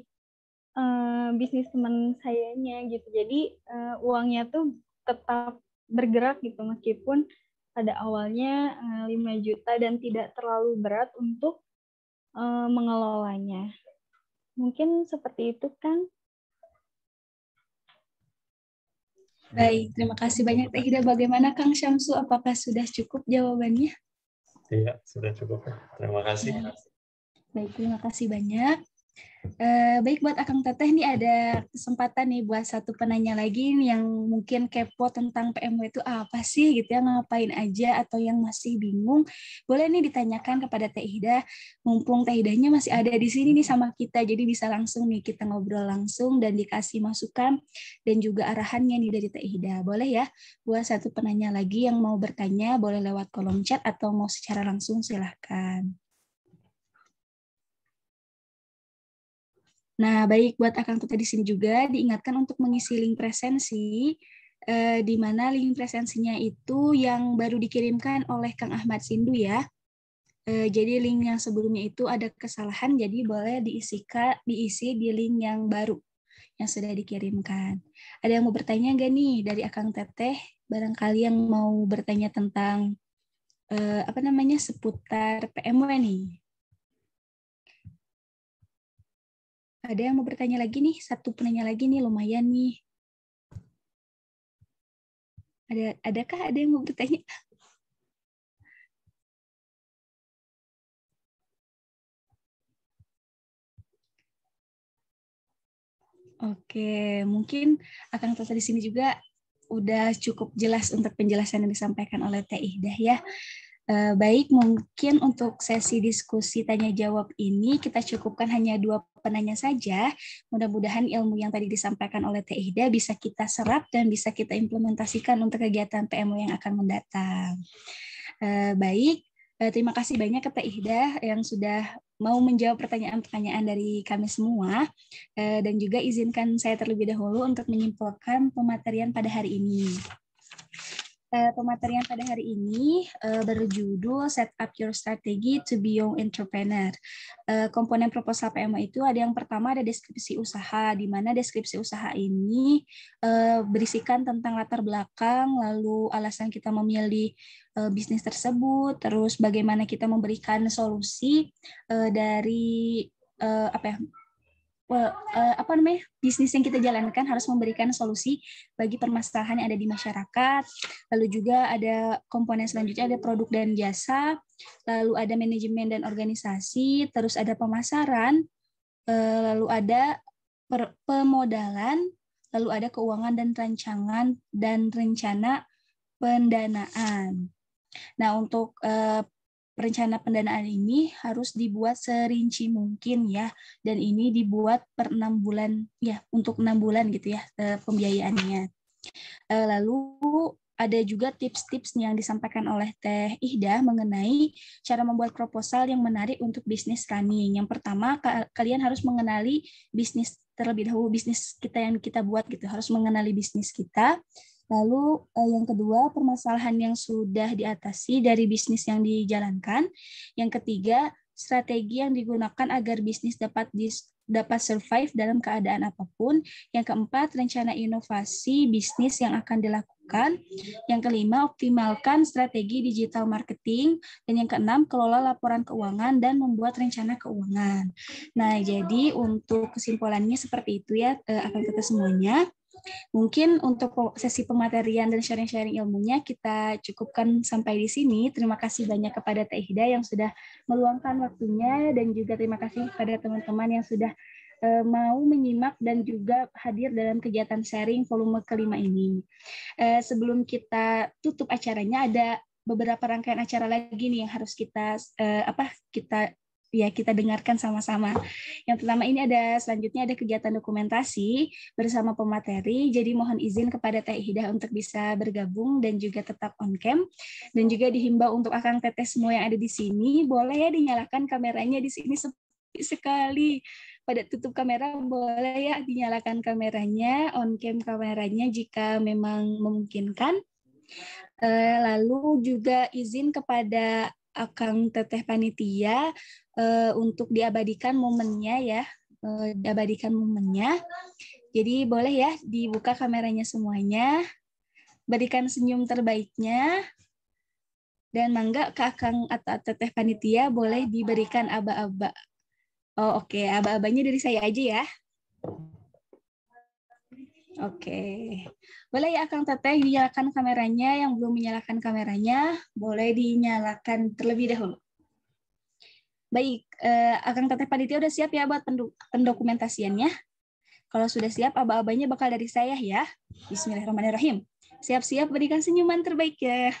bisnis teman sayanya gitu. Jadi uangnya tuh tetap bergerak gitu meskipun pada awalnya 5 juta dan tidak terlalu berat untuk mengelolanya. Mungkin seperti itu, Kang. Baik, terima kasih banyak Teh Ida. Bagaimana Kang Syamsu? Apakah sudah cukup jawabannya? Iya, sudah cukup. Terima kasih. Baik, terima kasih banyak. Baik, buat Akang Teteh nih ada kesempatan nih buat satu penanya lagi nih yang mungkin kepo tentang PMW itu apa sih gitu ya, ngapain aja, atau yang masih bingung, boleh nih ditanyakan kepada Teh Ida. Mumpung Teh Idanya masih ada di sini nih sama kita, jadi bisa langsung nih kita ngobrol langsung dan dikasih masukan dan juga arahannya nih dari Teh Ida. Boleh ya, buat satu penanya lagi yang mau bertanya, boleh lewat kolom chat atau mau secara langsung silahkan. Nah, baik, buat Akang Teteh di sini juga diingatkan untuk mengisi link presensi, di mana link presensinya itu yang baru dikirimkan oleh Kang Ahmad Sindu ya. Jadi link yang sebelumnya itu ada kesalahan, jadi boleh diisi di link yang baru yang sudah dikirimkan. Ada yang mau bertanya nggak nih dari Akang Teteh? Barangkali yang mau bertanya tentang seputar PMW nih. Ada yang mau bertanya lagi nih? Satu penanya lagi nih, lumayan nih. Adakah ada yang mau bertanya? Oke, mungkin Akang Teteh di sini juga udah cukup jelas untuk penjelasan yang disampaikan oleh Teh Ihdah ya. Baik, mungkin untuk sesi diskusi tanya jawab ini kita cukupkan hanya 2 penanya saja. Mudah-mudahan ilmu yang tadi disampaikan oleh Teh Ihdah bisa kita serap dan bisa kita implementasikan untuk kegiatan PMW yang akan mendatang. Baik, terima kasih banyak ke Teh Ihdah yang sudah mau menjawab pertanyaan-pertanyaan dari kami semua. Dan juga izinkan saya terlebih dahulu untuk menyimpulkan pematerian pada hari ini. Pematerian pada hari ini berjudul Set Up Your Strategy to Be Young Entrepreneur. Komponen proposal PMW itu ada yang pertama ada deskripsi usaha, di mana deskripsi usaha ini berisikan tentang latar belakang, lalu alasan kita memilih bisnis tersebut, terus bagaimana kita memberikan solusi dari bisnis yang kita jalankan harus memberikan solusi bagi permasalahan yang ada di masyarakat. Lalu juga ada komponen selanjutnya ada produk dan jasa, lalu ada manajemen dan organisasi, terus ada pemasaran, lalu ada pemodalan, lalu ada keuangan dan rancangan dan rencana pendanaan. Nah, untuk rencana pendanaan ini harus dibuat serinci mungkin ya, dan ini dibuat per 6 bulan ya, untuk 6 bulan gitu ya pembiayaannya. Lalu ada juga tips-tips yang disampaikan oleh Teh Ihdah mengenai cara membuat proposal yang menarik untuk bisnis running. Yang pertama, kalian harus mengenali bisnis terlebih dahulu, bisnis kita yang kita buat gitu, harus mengenali bisnis kita. Lalu yang kedua, permasalahan yang sudah diatasi dari bisnis yang dijalankan. Yang ketiga, strategi yang digunakan agar bisnis dapat survive dalam keadaan apapun. Yang keempat, rencana inovasi bisnis yang akan dilakukan. Yang kelima, optimalkan strategi digital marketing. Dan yang keenam, kelola laporan keuangan dan membuat rencana keuangan. Nah, jadi untuk kesimpulannya seperti itu ya, akan kita semuanya. Mungkin untuk sesi pematerian dan sharing-sharing ilmunya kita cukupkan sampai di sini. Terima kasih banyak kepada Teh Ihdah yang sudah meluangkan waktunya, dan juga terima kasih kepada teman-teman yang sudah mau menyimak dan juga hadir dalam kegiatan sharing volume kelima ini. Sebelum kita tutup acaranya, ada beberapa rangkaian acara lagi nih yang harus kita kita dengarkan sama-sama. Yang pertama ini selanjutnya ada kegiatan dokumentasi bersama pemateri. Jadi mohon izin kepada Teh Ihdah untuk bisa bergabung dan juga tetap on cam. Dan juga dihimbau untuk akang teteh semua yang ada di sini, boleh ya dinyalakan kameranya di sini sepi sekali. Pada tutup kamera boleh ya dinyalakan kameranya, on cam kameranya jika memang memungkinkan. Lalu juga izin kepada Akang Teteh Panitia untuk diabadikan momennya ya, diabadikan momennya. Jadi boleh ya dibuka kameranya semuanya, berikan senyum terbaiknya, dan mangga ke Akang atau Teteh Panitia boleh diberikan aba-aba. Oh oke, aba-abanya dari saya aja ya. Oke. Boleh ya Kang Teteh dinyalakan kameranya, yang belum menyalakan kameranya boleh dinyalakan terlebih dahulu. Baik, Akang Teteh Panitia udah siap ya buat pendokumentasiannya? Kalau sudah siap, aba-abanya bakal dari saya ya. Bismillahirrahmanirrahim. Siap-siap berikan senyuman terbaik ya.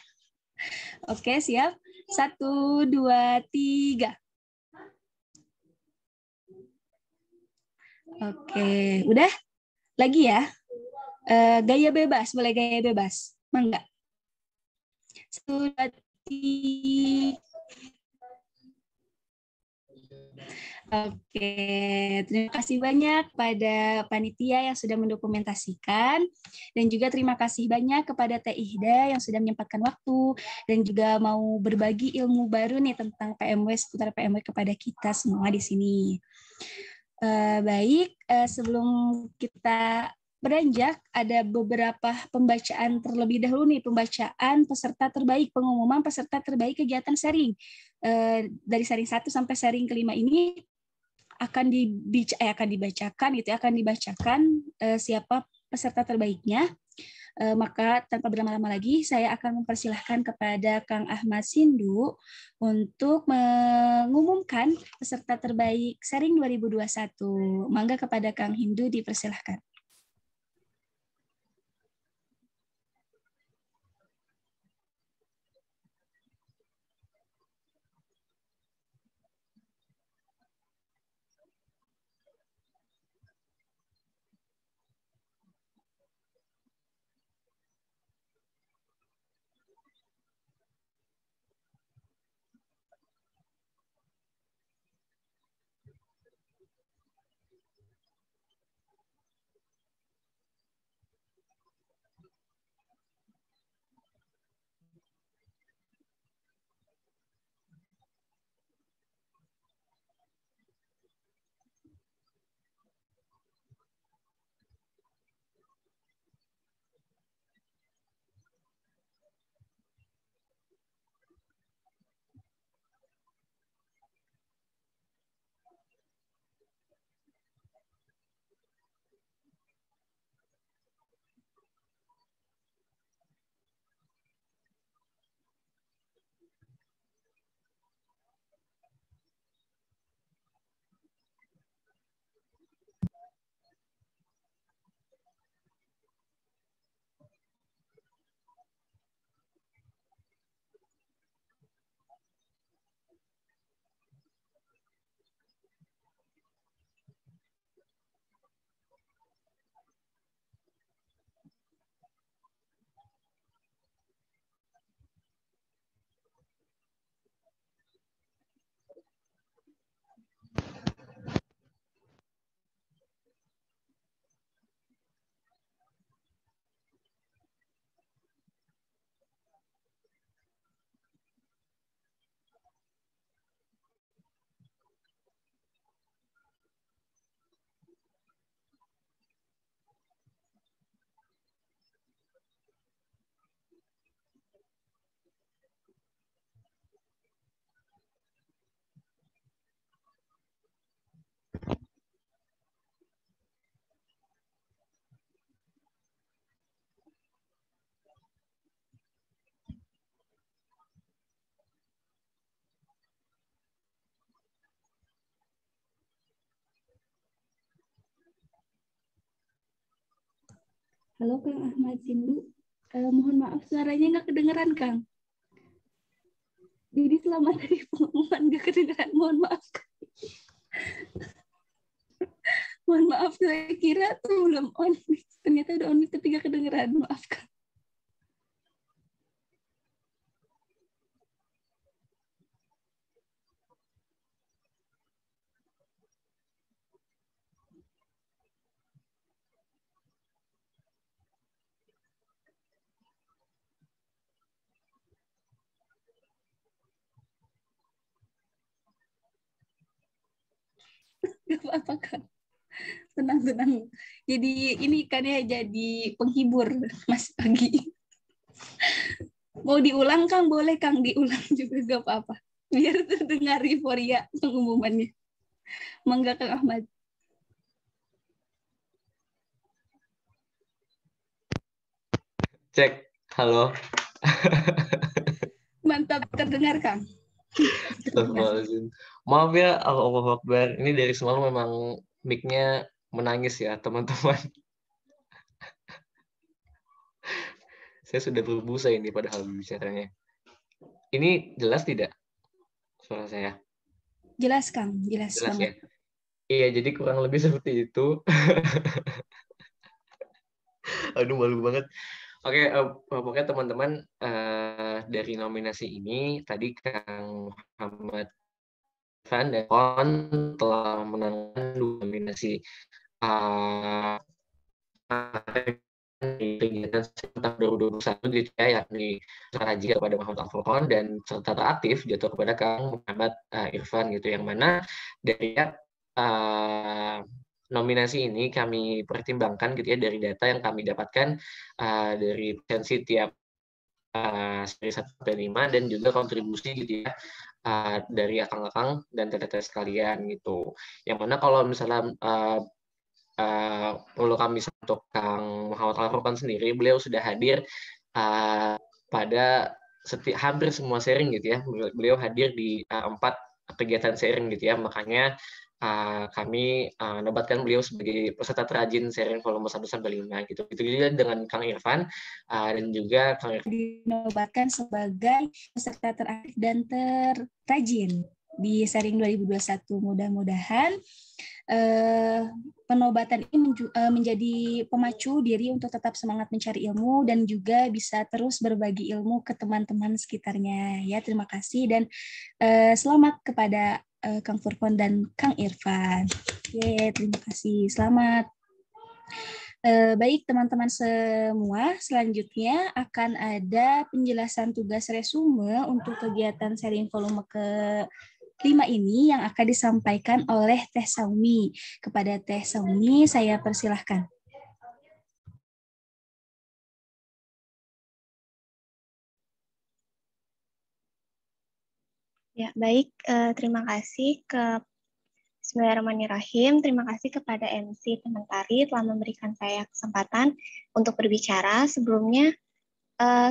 Oke, siap. 1, 2, 3. Oke, udah? Lagi ya? Gaya bebas, boleh gaya bebas. Mangga. 1, 2, 3. Oke, terima kasih banyak pada panitia yang sudah mendokumentasikan, dan juga terima kasih banyak kepada Teh Ihdah yang sudah menyempatkan waktu dan juga mau berbagi ilmu baru nih tentang PMW, seputar PMW kepada kita semua di sini. Baik, sebelum kita beranjak, ada beberapa pembacaan terlebih dahulu nih, pembacaan peserta terbaik, pengumuman peserta terbaik kegiatan sharing. Dari sharing 1 sampai sharing kelima ini akan dibacakan siapa peserta terbaiknya. Maka tanpa berlama-lama lagi, saya akan mempersilahkan kepada Kang Ahmad Sindu untuk mengumumkan peserta terbaik sharing 2021. Mangga kepada Kang Hindu dipersilahkan. Halo Kang Ahmad Sindu. Mohon maaf suaranya nggak kedengeran Kang. Jadi selama tadi pengumuman nggak kedengeran. Mohon maaf. Mohon maaf, saya kira tuh belum on mic. Ternyata udah on mic tapi nggak kedengeran. Maaf Kang. Gak apa-apa Kang. Tenang. Jadi ini kan ya jadi penghibur Mas Pagi. Mau diulang Kang? Boleh Kang diulang juga gak apa-apa. Biar terdengar euforia pengumumannya. Mangga Kang Ahmad. Cek, halo. Mantap, terdengar Kang. Astagfirullahaladzim. Maaf ya, Allahu Akbar. Ini dari semalam memang mic-nya menangis ya, teman-teman. Saya sudah berbusa ini padahal bicaranya. Ini jelas tidak suara saya? Jelas Kang, jelas Jelas banget. ya? Iya, jadi kurang lebih seperti itu. Aduh, malu banget. Oke, pokoknya teman-teman dari nominasi ini tadi Kang Muhammad Van dan Kon telah menangkan 2 nominasi di kegiatan tahun 2021 gitu ya, yakni serta jika kepada Muhammad Al-Furqan dan serta teraktif jatuh kepada Kang Muhammad Irfan gitu, yang mana dari nominasi ini kami pertimbangkan gitu ya dari data yang kami dapatkan dari potensi tiap seri 1-5 dan juga kontribusi gitu ya dari akang-akang dan teteh-teteh sekalian gitu. Yang mana kalau misalnya perlu kami untuk Kang Muhammad Al-Furqan sendiri, beliau sudah hadir pada hampir semua sharing gitu ya. Beliau hadir di 4 kegiatan sharing gitu ya. Makanya kami nobatkan beliau sebagai peserta terrajin sharing volume 1-5 gitu. Itu juga dengan Kang Irfan dan juga Kang Irfan dinobatkan sebagai peserta teraktif dan terrajin di sharing 2021. Mudah-mudahan penobatan ini menjadi pemacu diri untuk tetap semangat mencari ilmu dan juga bisa terus berbagi ilmu ke teman-teman sekitarnya. Ya, terima kasih dan selamat kepada Kang Furqan dan Kang Irfan. Terima kasih. Selamat. Baik teman-teman semua, selanjutnya akan ada penjelasan tugas resume untuk kegiatan sharing volume ke-5 ini yang akan disampaikan oleh Teh Saumi. Kepada Teh Saumi, saya persilahkan. Ya, baik. Terima kasih Bismillahirrahmanirrahim. Terima kasih kepada MC Teman Tari telah memberikan saya kesempatan untuk berbicara. Sebelumnya,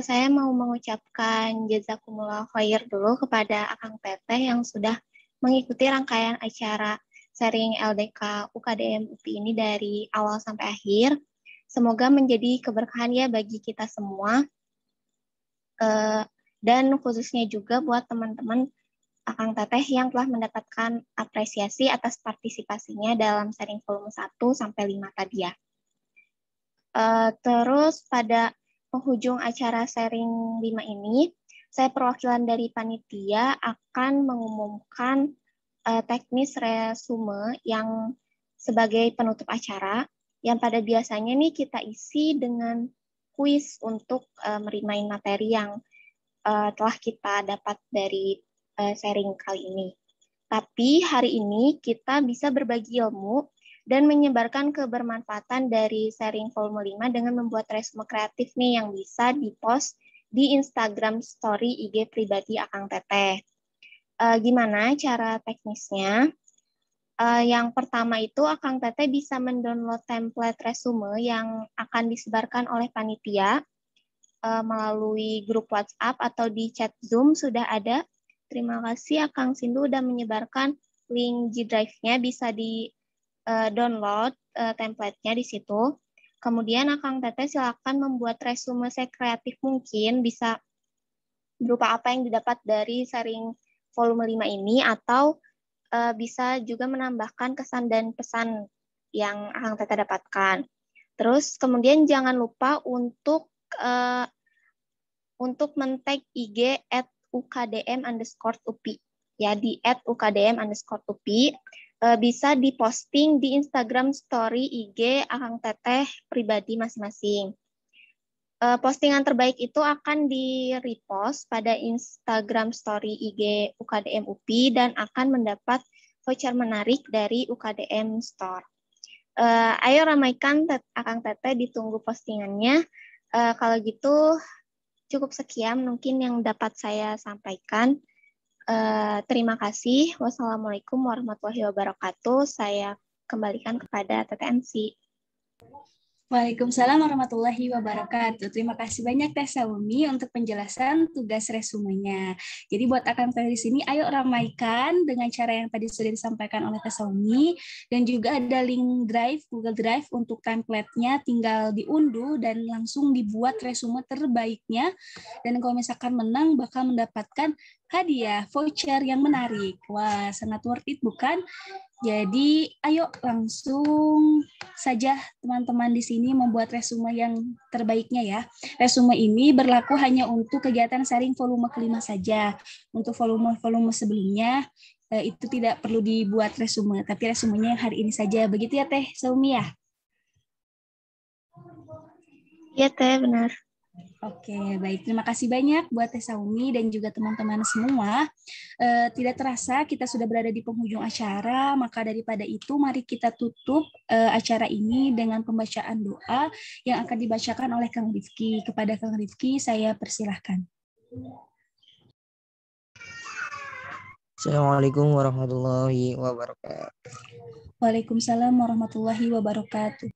saya mau mengucapkan jazakumullah khair dulu kepada Akang Teteh yang sudah mengikuti rangkaian acara sharing LDK UKDM UPI ini dari awal sampai akhir. Semoga menjadi keberkahan ya bagi kita semua. Dan khususnya juga buat teman-teman Akang Teteh yang telah mendapatkan apresiasi atas partisipasinya dalam sharing volume 1-5 tadi ya. Terus pada penghujung acara sharing 5 ini, saya perwakilan dari panitia akan mengumumkan teknis resume yang sebagai penutup acara, yang pada biasanya nih kita isi dengan kuis untuk merimain materi yang telah kita dapat dari sharing kali ini. Tapi hari ini kita bisa berbagi ilmu dan menyebarkan kebermanfaatan dari sharing volume 5 dengan membuat resume kreatif nih yang bisa di-post di Instagram story IG pribadi Akang Teteh. Gimana cara teknisnya? Yang pertama itu Akang Teteh bisa mendownload template resume yang akan disebarkan oleh panitia melalui grup WhatsApp atau di chat Zoom sudah ada. Terima kasih Akang Sindu udah menyebarkan link G Drive-nya, bisa di download template-nya di situ. Kemudian Akang Teteh silakan membuat resume sekreatif mungkin, bisa berupa apa yang didapat dari sharing volume 5 ini, atau bisa juga menambahkan kesan dan pesan yang Akang Teteh dapatkan. Terus kemudian jangan lupa untuk men-tag IG @ukdm_upi. Ya, di @ukdm_upi. Bisa diposting di Instagram Story IG Akang Teteh pribadi masing-masing. Postingan terbaik itu akan di-repost pada Instagram Story IG UKDM UPI dan akan mendapat voucher menarik dari UKDM Store. Ayo ramaikan Akang Teteh, ditunggu postingannya. Kalau gitu cukup sekian mungkin yang dapat saya sampaikan. Terima kasih. Wassalamualaikum warahmatullahi wabarakatuh. Saya kembalikan kepada Teteh MC. Waalaikumsalam warahmatullahi wabarakatuh. Terima kasih banyak Teh Saumi untuk penjelasan tugas resumenya. Jadi buat Akang Teteh di sini, ayo ramaikan dengan cara yang tadi sudah disampaikan oleh Teh Saumi, dan juga ada link Drive, Google Drive untuk template-nya, tinggal diunduh dan langsung dibuat resume terbaiknya. Dan kalau misalkan menang, bakal mendapatkan hadiah voucher yang menarik. Wah, sangat worth it bukan? Jadi, ayo langsung saja teman-teman di sini membuat resume yang terbaiknya ya. Resume ini berlaku hanya untuk kegiatan sharing volume kelima saja. Untuk volume-volume sebelumnya itu tidak perlu dibuat resume, tapi resumenya yang hari ini saja. Begitu ya Teh Saumi ya? Iya Teh, benar. Oke, baik. Terima kasih banyak buat Teh Saumi dan juga teman-teman semua. Tidak terasa kita sudah berada di penghujung acara, maka daripada itu mari kita tutup acara ini dengan pembacaan doa yang akan dibacakan oleh Kang Rifki. Kepada Kang Rifki, saya persilahkan. Assalamualaikum warahmatullahi wabarakatuh. Waalaikumsalam warahmatullahi wabarakatuh.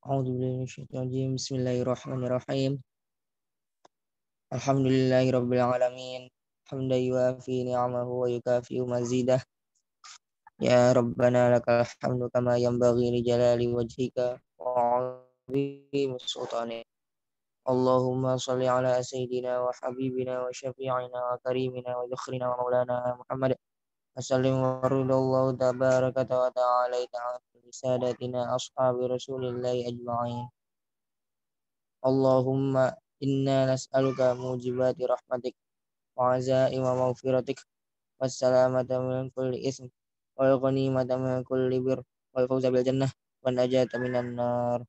A'udzubillahi Bismillahirrahmanirrahim. Alhamdulillahirabbil alamin. Hamdan yuafi ni'amahu wa yukafi'u mazidah. Ya Rabbana lakal hamdu kama yanbaghi li jalali wajhika wa 'azimi sultanik. Allahumma shalli ala sayyidina wa habibina wa syafi'ina wa karimina wa dzikhrina wa maulana Muhammad. Assalamu warahmatullahi tabaraka wa ta'ala sadatina ashabi rasulillahi ajma'in. Allahumma inna nas'aluka mujibati rahmatik wa azaima maghfiratik wassalamata min kulli ism wal ghanimata min kulli bir wal fawza bil jannah wan najata minan nar.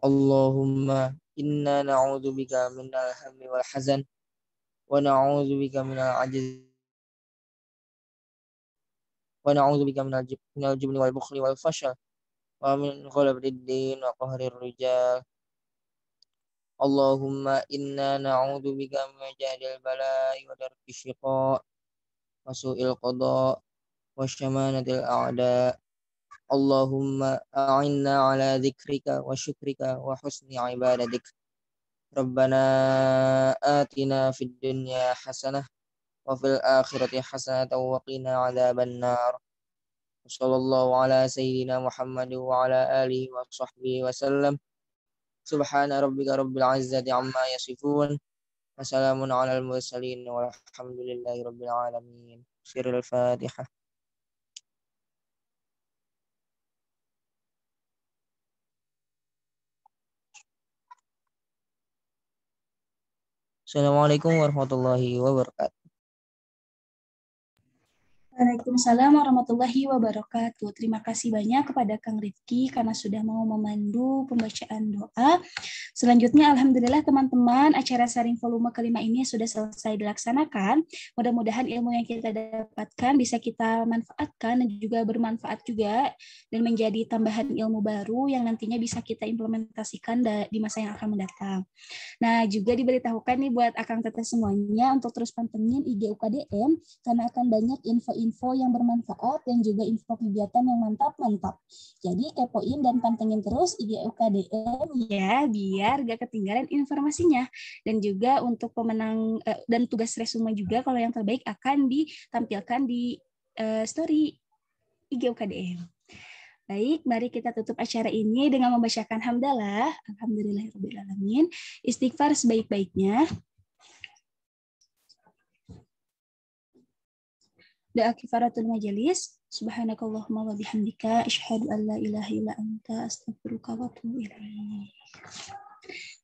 Allahumma inna na'udzubika minal hammi wal hazan wa na'udzubika minal ajzi wa na'udzubika minal jubni wal bukhli wal fashal wa min ghalabatid din wa qahrir rijal. Allahumma inna na'udzubika min jahdil bala'i wa darki syiqa wa su'il qada wa syamanatil a'da. Allahumma a'inna ala dzikrika wa syukrika wa husni ibadatik. Rabbana atina fid dunya hasanah wa fil akhirati hasanah wa qina adzaban nar. Sallallahu ala sayyidina Muhammad wa ala alihi wa sahbihi wa sallam. Subhana rabbika rabbil izzati amma yasifun. Wassalamun ala al-mursalin walhamdulillahi rabbil alamin. Sirrul Fatihah. Assalamualaikum warahmatullahi wabarakatuh. Waalaikumsalam warahmatullahi wabarakatuh. Terima kasih banyak kepada Kang Rifki karena sudah mau memandu pembacaan doa. Selanjutnya, alhamdulillah teman-teman, acara sharing volume kelima ini sudah selesai dilaksanakan. Mudah-mudahan ilmu yang kita dapatkan bisa kita manfaatkan dan juga bermanfaat juga dan menjadi tambahan ilmu baru yang nantinya bisa kita implementasikan di masa yang akan mendatang. Nah, juga diberitahukan nih buat Akang Teteh semuanya untuk terus pantengin IG UKDM karena akan banyak info-info yang bermanfaat dan juga info kegiatan yang mantap-mantap. Jadi kepoin dan pantengin terus IG UKDM ya, biar gak ketinggalan informasinya. Dan juga untuk pemenang dan tugas resume juga kalau yang terbaik akan ditampilkan di story IG UKDM. Baik, mari kita tutup acara ini dengan membacakan hamdalah. Alhamdulillahirrahmanirrahim. Istighfar sebaik-baiknya. Doa kifaratul majelis. Subhanakallahumma wa bihamdika asyhadu an la ilaha illa anta astaghfiruka wa atubu ilaik.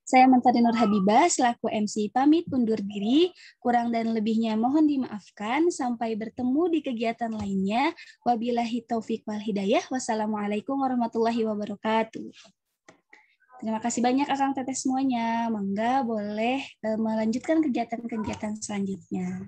Saya Mentari Nur Habibah selaku MC pamit undur diri. Kurang dan lebihnya mohon dimaafkan. Sampai bertemu di kegiatan lainnya. Wabillahi taufiq wal hidayah. Wassalamualaikum warahmatullahi wabarakatuh. Terima kasih banyak Akang Teteh semuanya. Mangga boleh melanjutkan kegiatan-kegiatan selanjutnya.